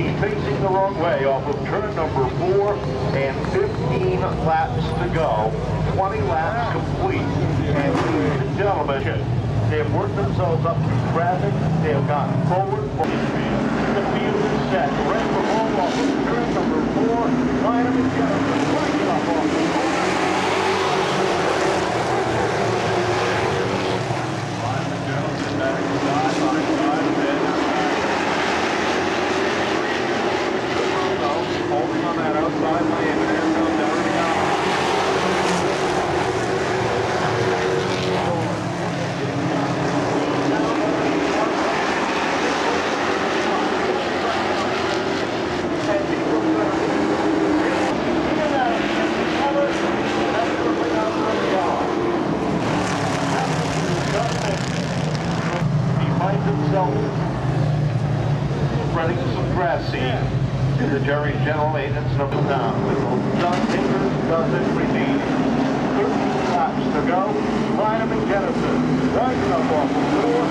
and facing the wrong way off of turn number 4 and 15 laps to go. 20 laps complete. And ladies and gentlemen, they have worked themselves up through traffic. They have gone forward. The field is set. Red for home off of turn number 4. Line up and get up. Right up off the corner. holding on that outside lane, and there comes He finds himself running some grass seed. The Jerry's General Maintenance number down. John Tinkers does it repeat. 13 laps to go. Ryan and Jennison rising up off the floor.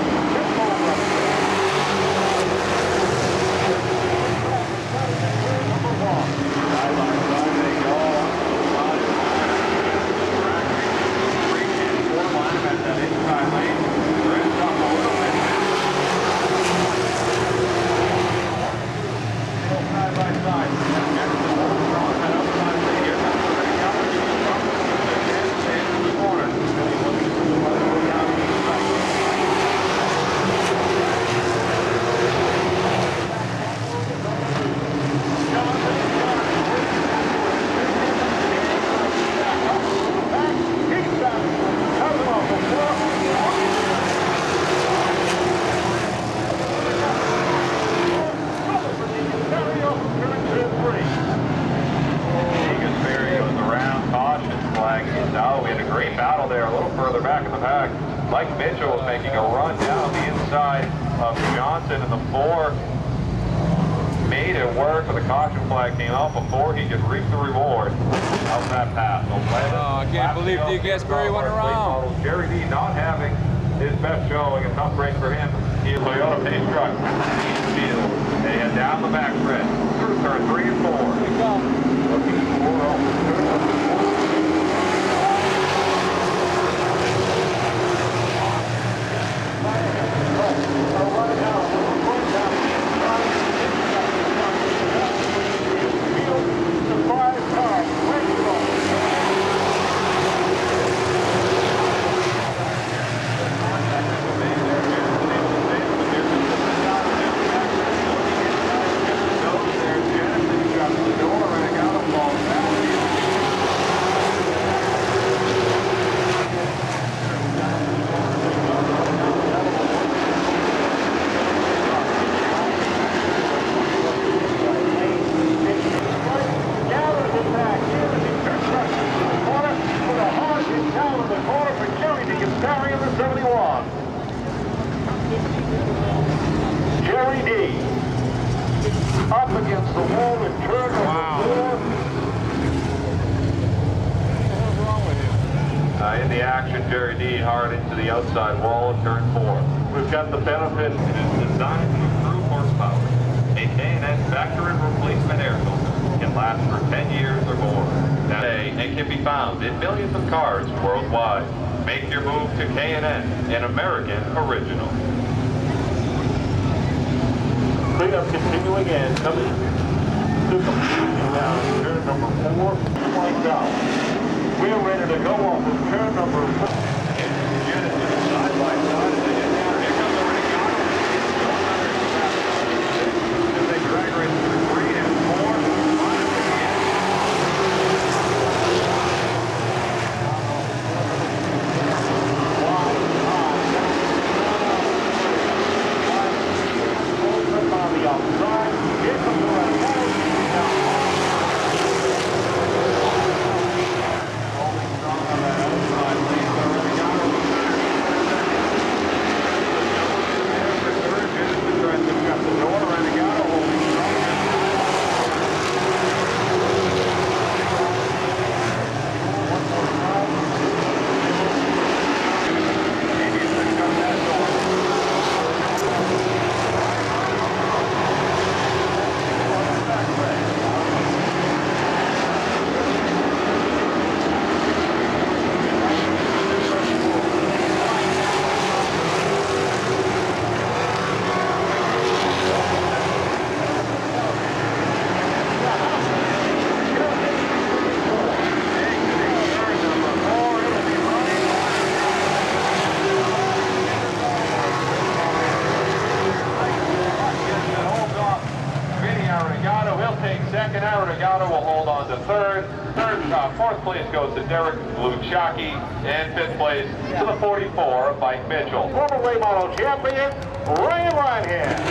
Number 1. Sideline side they go. line at that inside lane. Rest up a little bit. Side by side. Jefferson holding on that outside lane. Here comes the ready out. In the corner. Really looking for the right way down the inside. We had a great battle there a little further back in the pack. Mike Mitchell was making a run down the inside of Johnson, and the 4 made it work, but the caution flag came out before he could reap the reward of that pass. I can't believe Dick Gasparri went around. Jerry D not having his best showing, a tough break for him. He Toyota pace truck. They head down the back stretch through turn 3 and 4. Looking for the action, Jerry D, hard into the outside wall of turn 4. We've got the benefit. It is designed to improve horsepower. A K&N factory replacement air filter can last for 10 years or more. Today, and can be found in millions of cars worldwide. Make your move to K&N, an American original. Cleanup continuing and coming to completion now. Turn number 4, points out. We're ready to go off of turn number 4. Side by side as they get down. Here comes the Regatta. As they drag right through 3 and 4. On the outside. Here comes the Regatta. Holding strong on that outside lane. The Regatta. They've got the door. Regatta holding strong. One more time. Maybe it's going to come that door. Second, Arregato will hold on to third. Fourth place goes to Derek Luchaki. And fifth place to the 44, Mike Mitchell. Former late model champion, Ryan Reinhand.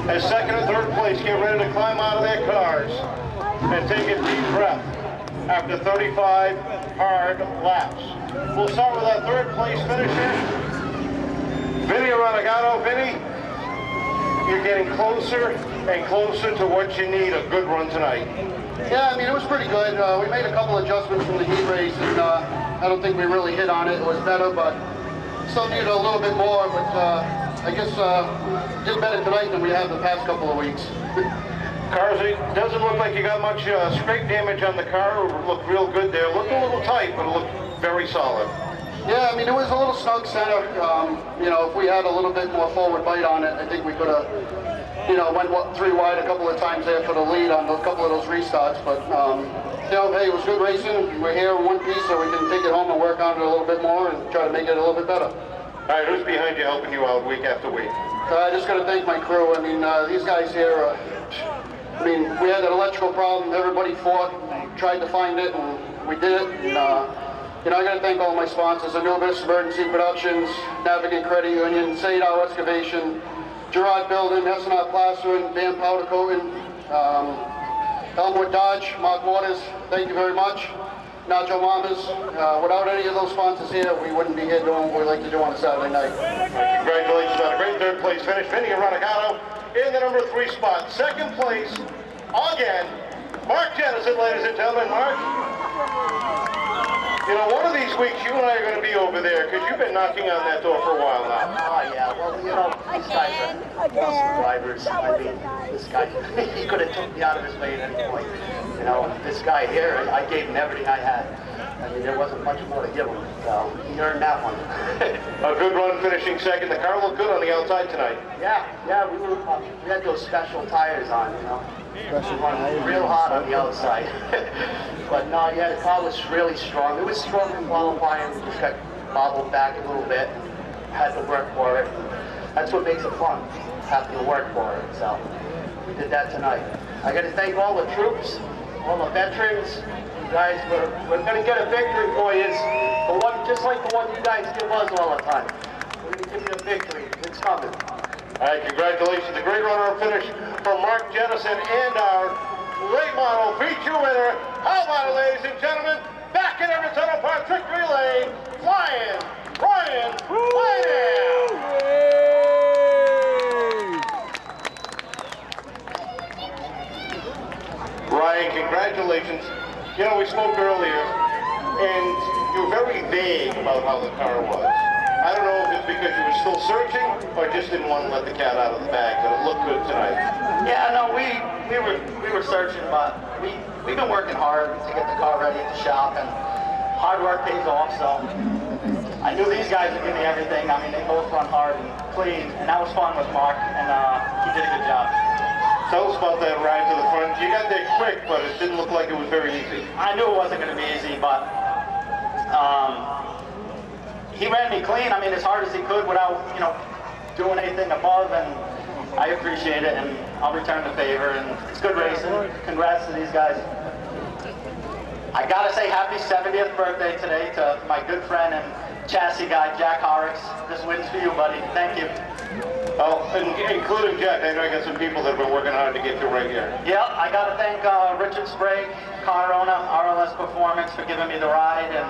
As second and third place get ready to climb out of their cars and take a deep breath after 35 hard laps. We'll start with our third place finisher, Vinny Arregato. Vinny, you're getting closer and closer to what you need a good run tonight. Yeah, I mean, it was pretty good. We made a couple adjustments from the heat race, and I don't think we really hit on it. It was better, but still needed a little bit more, but I guess did better tonight than we have the past couple of weeks. Cars, it doesn't look like you got much scrape damage on the car. It looked real good there. It looked a little tight, but it looked very solid. Yeah, I mean, it was a little snug center. You know, if we had a little bit more forward bite on it, I think we could have, you know, went 3 wide a couple of times there for the lead on a couple of those restarts. But, you know, hey, it was good racing. We're here in one piece, so we can take it home and work on it a little bit more and try to make it a little bit better. All right, who's behind you helping you out week after week? I just got to thank my crew. I mean, these guys here, I mean, we had an electrical problem. Everybody fought, tried to find it, and we did it. And, you know, I got to thank all my sponsors, Anubis Emergency Productions, Navigant Credit Union, Sadar Excavation, Gerard Building, S&R Plastering, Dan Powder Coating, Elmwood Dodge, Mark Waters, thank you very much. Nacho Mamas. Without any of those sponsors here, we wouldn't be here doing what we like to do on a Saturday night. Congratulations on a great third place finish. Vinny Arregato in the number 3 spot. Second place, again, Mark Jennison, ladies and gentlemen. Mark, you know, one of these weeks you and I are going to be over there because you've been knocking on that door for a while now. Oh, yeah. Well, you know, these guys are awesome drivers. I mean, this guy, he could have took me out of his lane at any point. You know, this guy here, I gave him everything I had. I mean, there wasn't much more to give him. So he earned that one. A good run finishing second. The car looked good on the outside tonight. Yeah, we had those special tires on, you know. Real hot on the outside. But no, yeah, the car was really strong. It was strong in qualifying. We just got bobbled back a little bit. Had to work for it. That's what makes it fun, having to work for it. So we did that tonight. I got to thank all the troops, all the veterans. You guys, we're going to get a victory for you. The one, just like the one you guys give us all the time. We're going to give you a victory. It's coming. All right, congratulations. A great runner-up finish from Mark Jennison and our late model feature winner. How about it, ladies and gentlemen? Back in Everton Park Victory Lane, flying Ryan Whelen. Ryan, congratulations. You know, we spoke earlier, and you were very vague about how the car was. I don't know if it's because you were still searching or just didn't want to let the cat out of the bag, but it looked good tonight. Yeah, no, we were searching, but we've been working hard to get the car ready at the shop, and hard work pays off. So I knew these guys would give me everything. I mean, they both run hard and clean, and that was fun with Mark, and he did a good job. Tell us about that ride to the front. You got there quick, but it didn't look like it was very easy. I knew it wasn't going to be easy, but he ran me clean. I mean, as hard as he could without, you know, doing anything above, and I appreciate it, and I'll return the favor, and it's good racing. Congrats to these guys. I gotta say happy 70th birthday today to my good friend and chassis guy, Jack Horrocks. This win's for you, buddy. Thank you. Oh, including Jack. I know I got some people that have been working hard to get you right here. Yeah, I gotta thank Richard Sprague, car owner, RLS Performance, for giving me the ride, and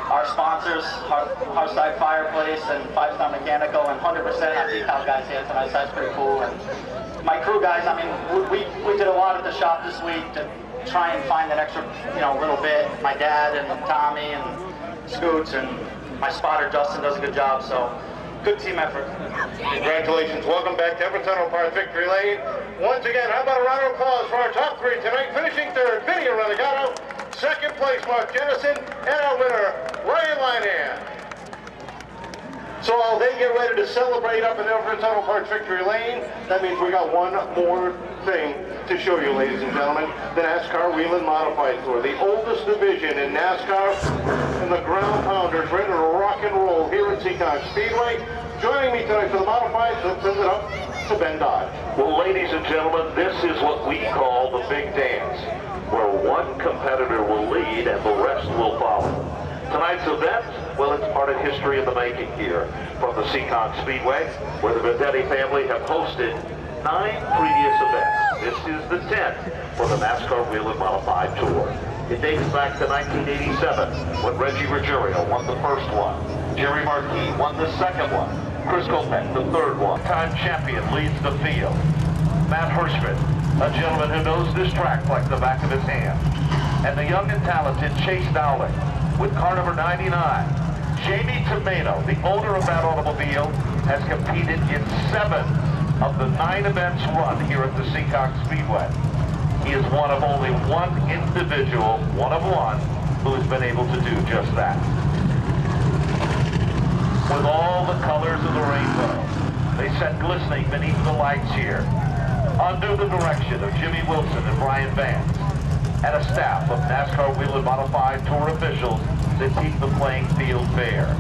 our sponsors, Hearthside Fireplace and 5-Star Mechanical, and 100% our decal guys here tonight, so that's pretty cool. And my crew guys, I mean, we did a lot at the shop this week to try and find an extra, you know, little bit. My dad and Tommy and Scoots, and my spotter Justin does a good job, so good team effort. Congratulations. Welcome back to Everton Park Victory Lane. Once again, how about a round of applause for our top three tonight? Finishing third, Vinny Renegato. Second place, Mark Jennison. And our winner, Ryan Linehan. So while they get ready to celebrate up in Everton Park Victory Lane, that means we got one more thing to show you, ladies and gentlemen. The NASCAR Whelen Modified Tour, the oldest division in NASCAR, and the ground pounders ready to rock and roll here at Seekonk Speedway. Joining me tonight for the Modifieds, let's send it up to Ben Dodge. Well, ladies and gentlemen, this is what we call the big dance, where one competitor will lead and the rest will follow. Tonight's event, well, it's part of history in the making here from the Seekonk Speedway, where the Vendetti family have hosted 9 previous events. This is the 10th for the NASCAR Whelen Modified Tour. It dates back to 1987 when Reggie Ruggiero won the first one. Jerry Marquis won the second one. Chris Kopech, the third one. Time champion leads the field. Matt Hirschman, a gentleman who knows this track like the back of his hand. And the young and talented Chase Dowling with car number 99. Jamie Tomeno, the owner of that automobile, has competed in 7 of the 9 events run here at the Seekonk Speedway. He is one of only one individual, one of one, who has been able to do just that. With all the colors of the rainbow, they set glistening beneath the lights here, under the direction of Jimmy Wilson and Brian Vance, and a staff of NASCAR Whelen Modified Tour officials that keep the playing field fair.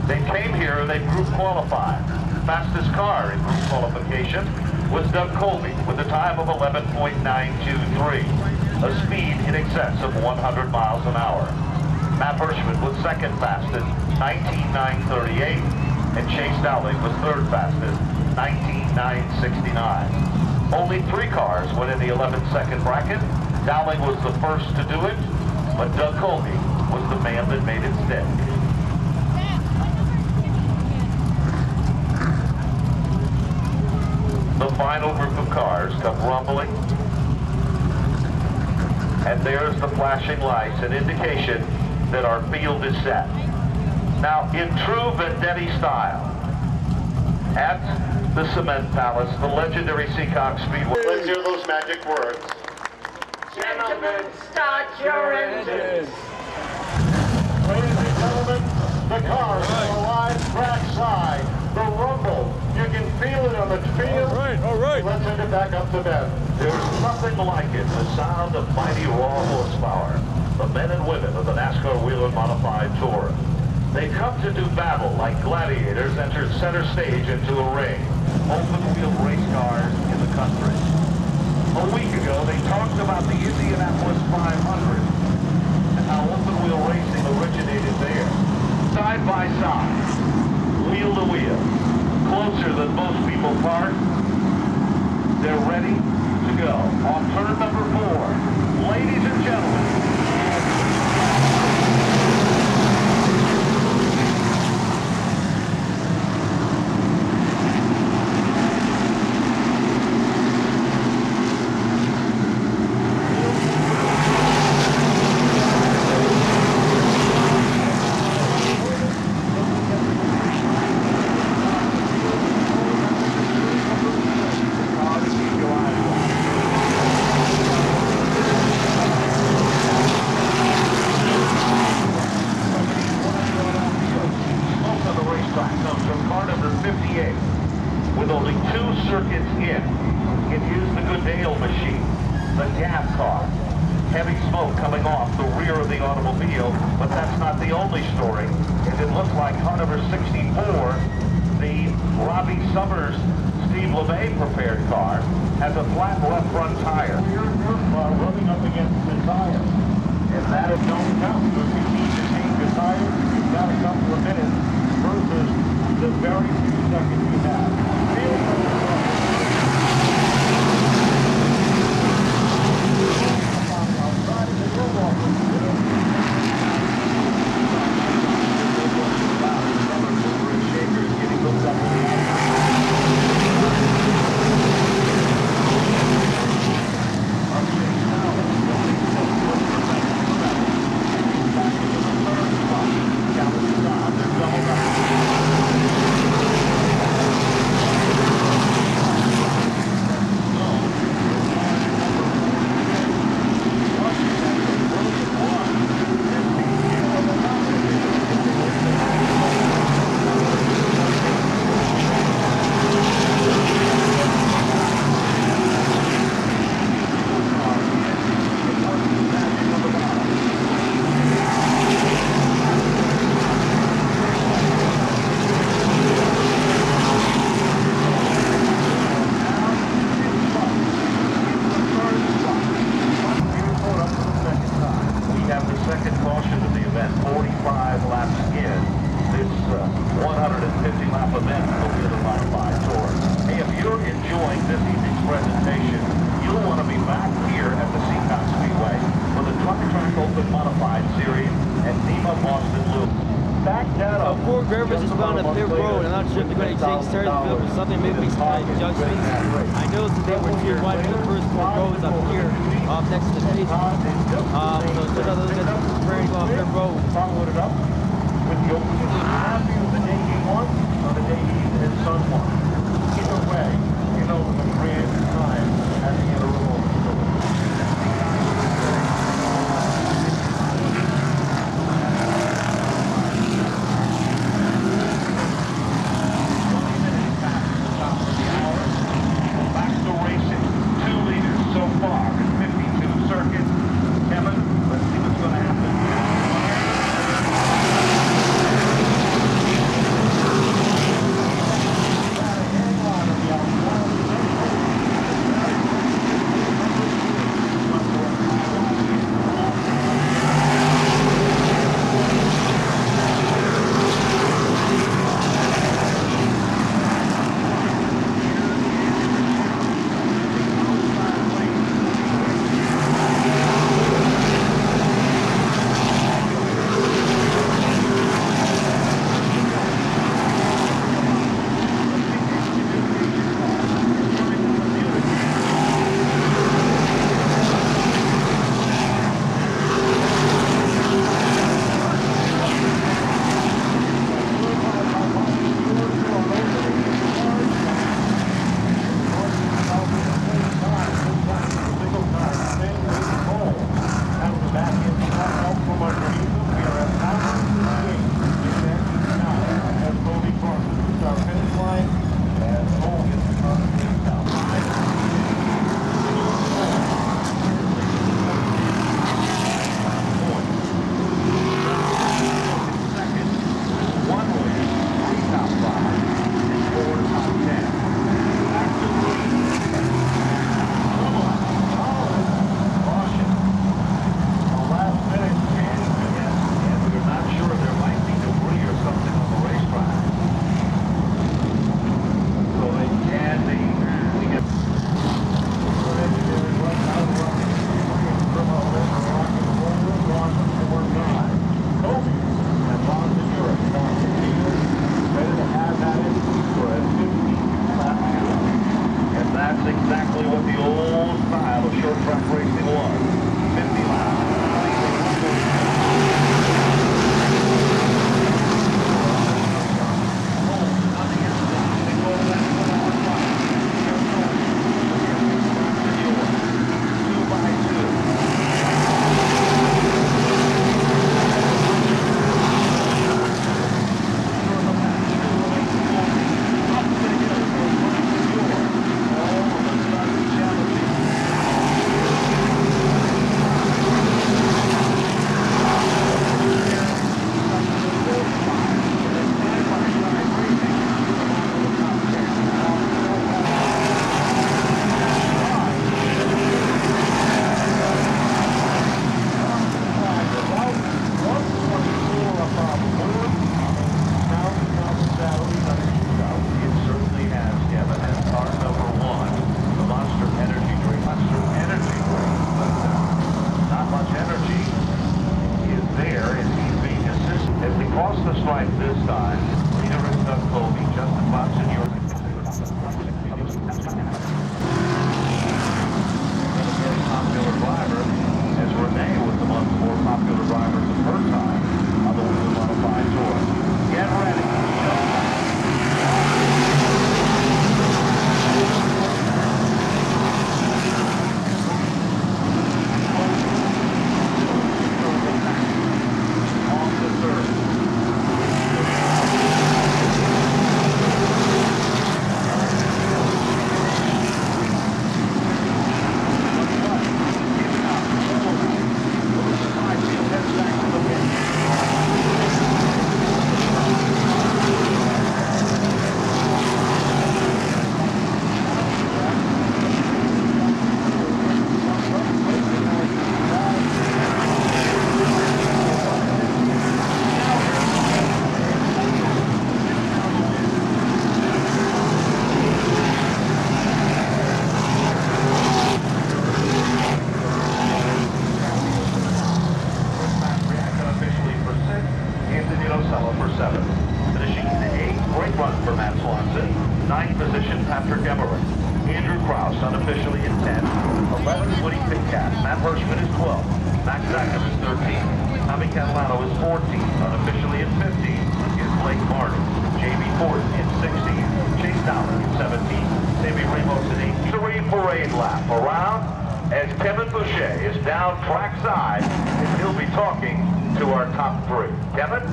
They came here and they group qualified. Fastest car in group qualification was Doug Colby with a time of 11.923, a speed in excess of 100 miles an hour. Matt Hirschman was second fastest, 19.938, and Chase Dowling was third fastest, 19.969. Only 3 cars went in the 11-second bracket. Dowling was the first to do it, but Doug Colby was the man that made it stick. The final group of cars come rumbling, and there's the flashing lights, an indication that our field is set. Now, in true Vendetti style, at the Cement Palace, the legendary Seekonk Speedway. Let's hear those magic words. Gentlemen, start your engines. Ladies and gentlemen, the cars on the live track side, the rumble. You can feel it on the field. All right. Let's send it back up to Ben. There's nothing like it, the sound of mighty raw horsepower. The men and women of the NASCAR Whelen Modified Tour. They come to do battle like gladiators enter center stage into a ring. Open-wheel race cars in the country. A week ago, they talked about the Indianapolis 500 and how open-wheel racing originated there. Side by side, wheel to wheel, closer than most people park. They're ready to go. On turn number 4, ladies and gentlemen. With only 2 circuits in, it used the Goodale machine, the gas car. Heavy smoke coming off the rear of the automobile, but that's not the only story. As it looks like car number 64, the Robbie Summers Steve LeMay prepared car, has a flat left front tire. Rubbing up against the tire. If that is don't count, if you need to change the tire, you've got a couple of minutes versus the very few seconds you have. Four drivers is found on pit road. I'm not sure if they're going to change tires field or something, maybe some adjustments. I noticed that they were tier 1 for the first 4 rows up here, next to the station. So it's another look at preparing to go off pit road. Followed it up with the opening. Happy with the day he won or the day his son won. Either way, you know the grand time at the end of the road. position, Patrick Emmerich. Andrew Kraus, unofficially in 10. 11, Woody Pitcat. Matt Hirschman is 12. Max Zackham is 13. Tommy Catalano is 14. Unofficially in 15 is Blake Martin. J.B. Ford in 16. Chase Downer in 17. Davey Ramos in 18. 3 parade lap around as Kevin Boucher is down trackside, and he'll be talking to our top 3. Kevin?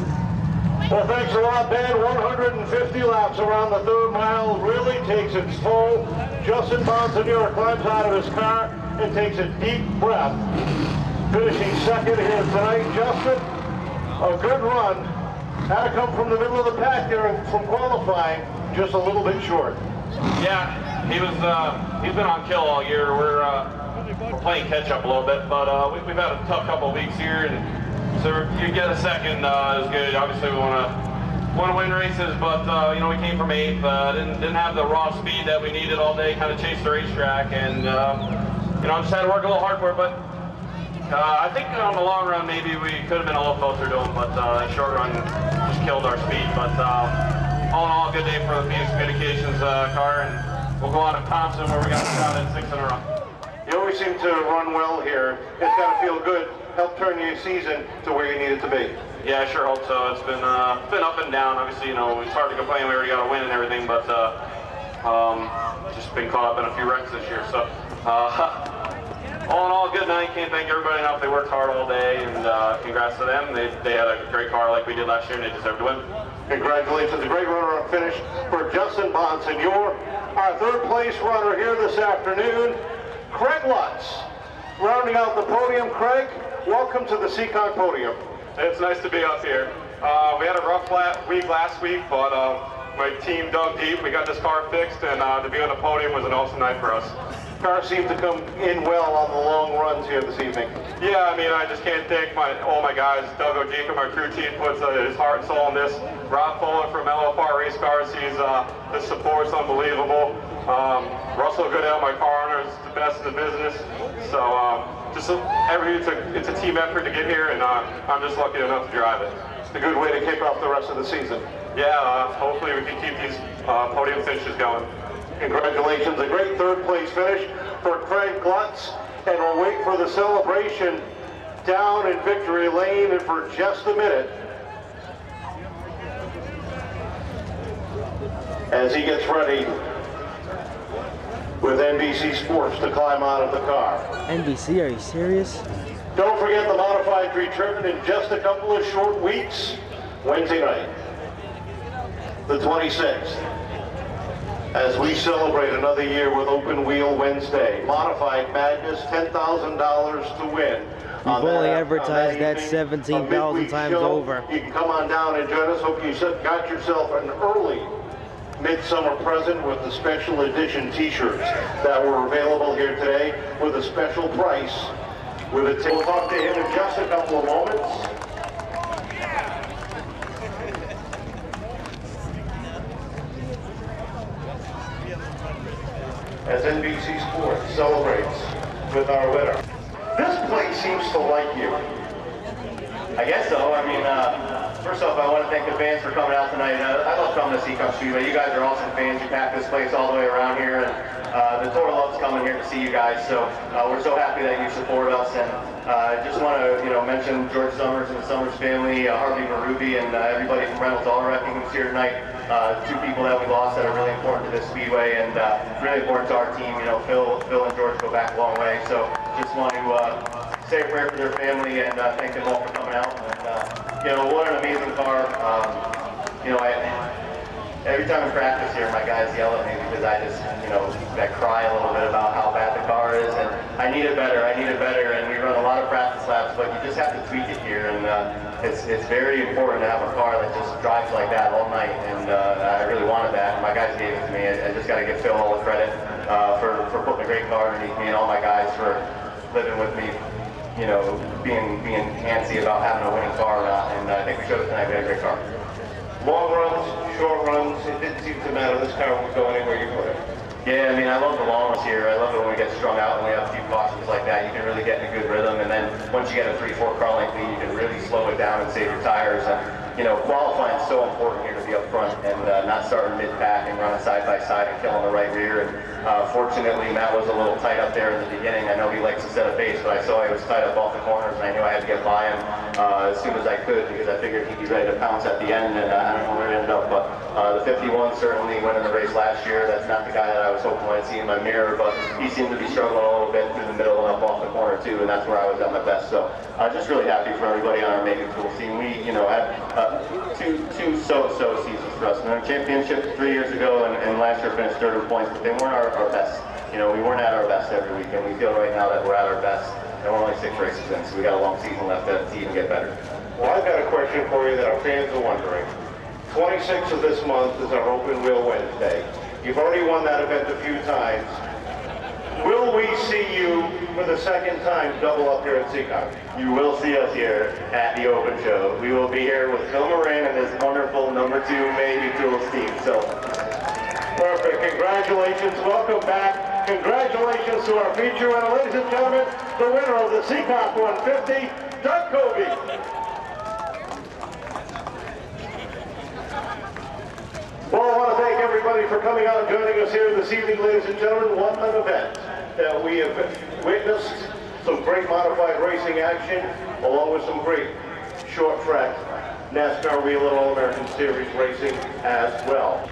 Well, thanks a lot, Ben. 150 laps around the third mile really takes its toll. Justin Bonsignore climbs out of his car and takes a deep breath. Finishing second here tonight. Justin, a good run. Had to come from the middle of the pack there and from qualifying, just a little bit short. Yeah, he's been on kill all year. We're playing catch up a little bit, but we've had a tough couple of weeks here, and so you get a second is good. Obviously, we want to win races, but you know, we came from 8th. Didn't have the raw speed that we needed all day. Kind of chased the racetrack, and you know, just had to work a little hard for it. But I think on the long run, maybe we could have been a little closer to him, but that short run just killed our speed. But all in all, a good day for the Phoenix Communications car, and we'll go on to Thompson where we got a shot at 6 in a row. You always seem to run well here. It's got to feel good. Help turn your season to where you need it to be. Yeah, I sure hope so. It's been up and down. Obviously, you know, it's hard to complain. We already got a win and everything, but just been caught up in a few wrecks this year. So all in all, good night. Can't thank everybody enough. They worked hard all day, and congrats to them. They had a great car like we did last year, and they deserve to win. Congratulations, a great runner-up finish for Justin Bonsignore. Our third place runner here this afternoon, Craig Lutz. Rounding out the podium, Craig, welcome to the Seekonk podium. It's nice to be up here. We had a rough week last week, but my team dug deep. We got this car fixed, and to be on the podium was an awesome night for us. Car seemed to come in well on the long runs here this evening. Yeah, I mean, I just can't thank all my guys. Doug O'Jeek, my crew team, puts his heart and soul in this. Rob Fuller from LFR Race Cars, his support's unbelievable. Russell Goodell, my car owner, is the best in the business. So it's a team effort to get here, and I'm just lucky enough to drive it. It's a good way to kick off the rest of the season. Yeah, hopefully we can keep these podium finishes going. Congratulations, a great third place finish for Craig Lutz, and we'll wait for the celebration down in Victory Lane in for just a minute as he gets ready with NBC Sports to climb out of the car. NBC, are you serious? Don't forget the modified tree trimming in just a couple of short weeks, Wednesday night, the 26th. As we celebrate another year with Open Wheel Wednesday. Modified Madness, $10,000 to win. We've only advertised that 17,000 times over. You can come on down and join us. Hope you got yourself an early midsummer present with the special edition t-shirts that were available here today with a special price. We'll talk to him in just a couple of moments. As NBC Sports celebrates with our winner. This place seems to like you. I guess so. I mean, first off, I want to thank the fans for coming out tonight. I love coming to Seekonk Speedway. You guys are awesome fans. You pack this place all the way around here, and the total love's coming here to see you guys. So we're so happy that you support us, and I just want to, mention George Summers and the Summers family, Harvey Marubi, and everybody from Reynolds Auto Wrecking who's here tonight. 2 people that we lost that are really important to this speedway, and really important to our team. Phil and George go back a long way. So just want to say a prayer for their family and thank them all for coming out. And what an amazing car. Every time we practice here, my guys yell at me because I just, I cry a little bit about how bad the car is, and I need it better, and we run a lot of practice laps, but you just have to tweak it here, and it's very important to have a car that just drives like that all night, and I really wanted that, and my guys gave it to me. I just got to give Phil all the credit for putting a great car underneath me, and all my guys for living with me, being antsy about having a winning car or not, and I think we showed it tonight. We had a great car. Long runs, short runs, it didn't seem to matter. This car would go anywhere you put it. Yeah, I mean, I love the longness here. I love it when we get strung out and we have a few cautions like that. You can really get in a good rhythm, and then once you get a 3-4 car length lead, you can really slow it down and save your tires. And you know, qualifying is so important here to be up front and not starting mid-pack and running side by side and killing the right rear. And fortunately, Matt was a little tight up there in the beginning. I know he likes to set a pace, but I saw he was tight up off the corners, and I knew I had to get by him as soon as I could because I figured he'd be ready to pounce at the end. And I don't know where it ended up, but the 51 certainly went in the race last year. That's not the guy that I was hoping I'd see in my mirror, but he seemed to be struggling a little bit through the middle and up off the corner too, and that's where I was at my best. So just really happy for everybody on our Making Tool team. We, you know, had two so-so seasons for us. We won a championship 3 years ago, and last year finished third in points, but they weren't our best. You know, we weren't at our best every week, and we feel right now that we're at our best, and we're only 6 races in, so we got a long season left to even get better. Well, I've got a question for you that our fans are wondering. 26th of this month is our Open Wheel Wednesday. You've already won that event a few times. Will we see you for the second time double up here at Seekonk? You will see us here at the Open Show. We will be here with Phil Moran and his wonderful number 2 Making Tools team. So, perfect. Congratulations. Welcome back. Congratulations to our feature winner, ladies and gentlemen, the winner of the Seekonk 150, Doug Covey. Well, I want to thank everybody for coming out and joining us here this evening, ladies and gentlemen. What an event that we have witnessed. Some great modified racing action, along with some great short track NASCAR Whelen All-American Series racing as well.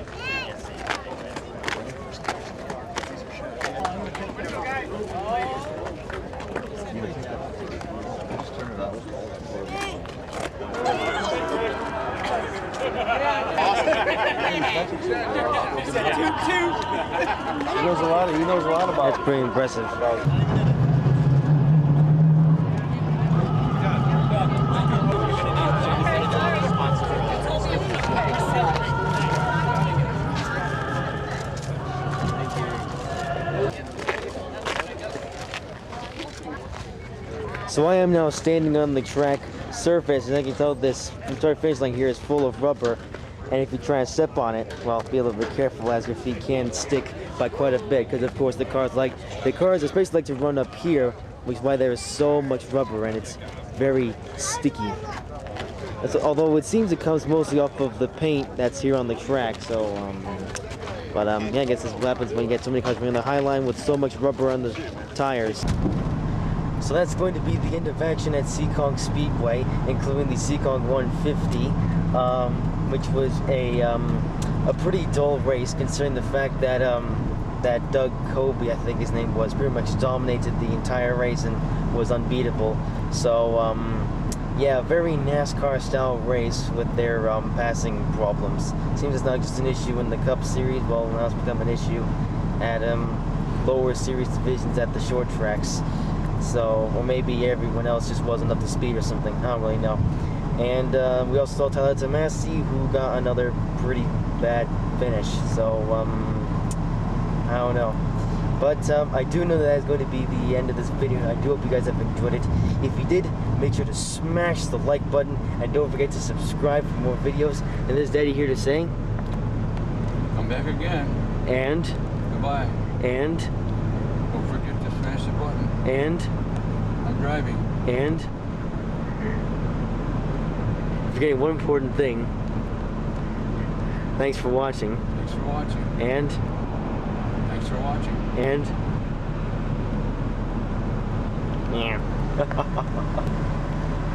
He knows a lot about it. That's pretty impressive. So I am now standing on the track surface, and I can tell this start finish line here is full of rubber. And if you try and step on it, well, be a little bit careful as your feet can stick by quite a bit, because of course the cars especially like to run up here, which is why there is so much rubber and it's very sticky. Although it seems it comes mostly off of the paint that's here on the track. So, yeah, I guess this is what happens when you get so many cars running the high line with so much rubber on the tires. So that's going to be the end of action at Seekonk Speedway, including the Seekonk 150. Which was a pretty dull race, considering the fact that that Doug Covey, I think his name was, pretty much dominated the entire race and was unbeatable. So yeah, very NASCAR style race with their passing problems. Seems it's not just an issue in the Cup Series, well now it's become an issue at lower series divisions at the short tracks. So, or maybe everyone else just wasn't up to speed or something, I don't really know. And we also saw Tyler Tomasi, who got another pretty bad finish. So, I don't know. But I do know that is going to be the end of this video. I do hope you guys have enjoyed it. If you did, make sure to smash the like button. And don't forget to subscribe for more videos. And there's Daddy here to say, Come back again. And Goodbye. And Don't forget to smash the button. And I'm driving. And forgetting one important thing. Thanks for watching. Thanks for watching. And Thanks for watching. And yeah.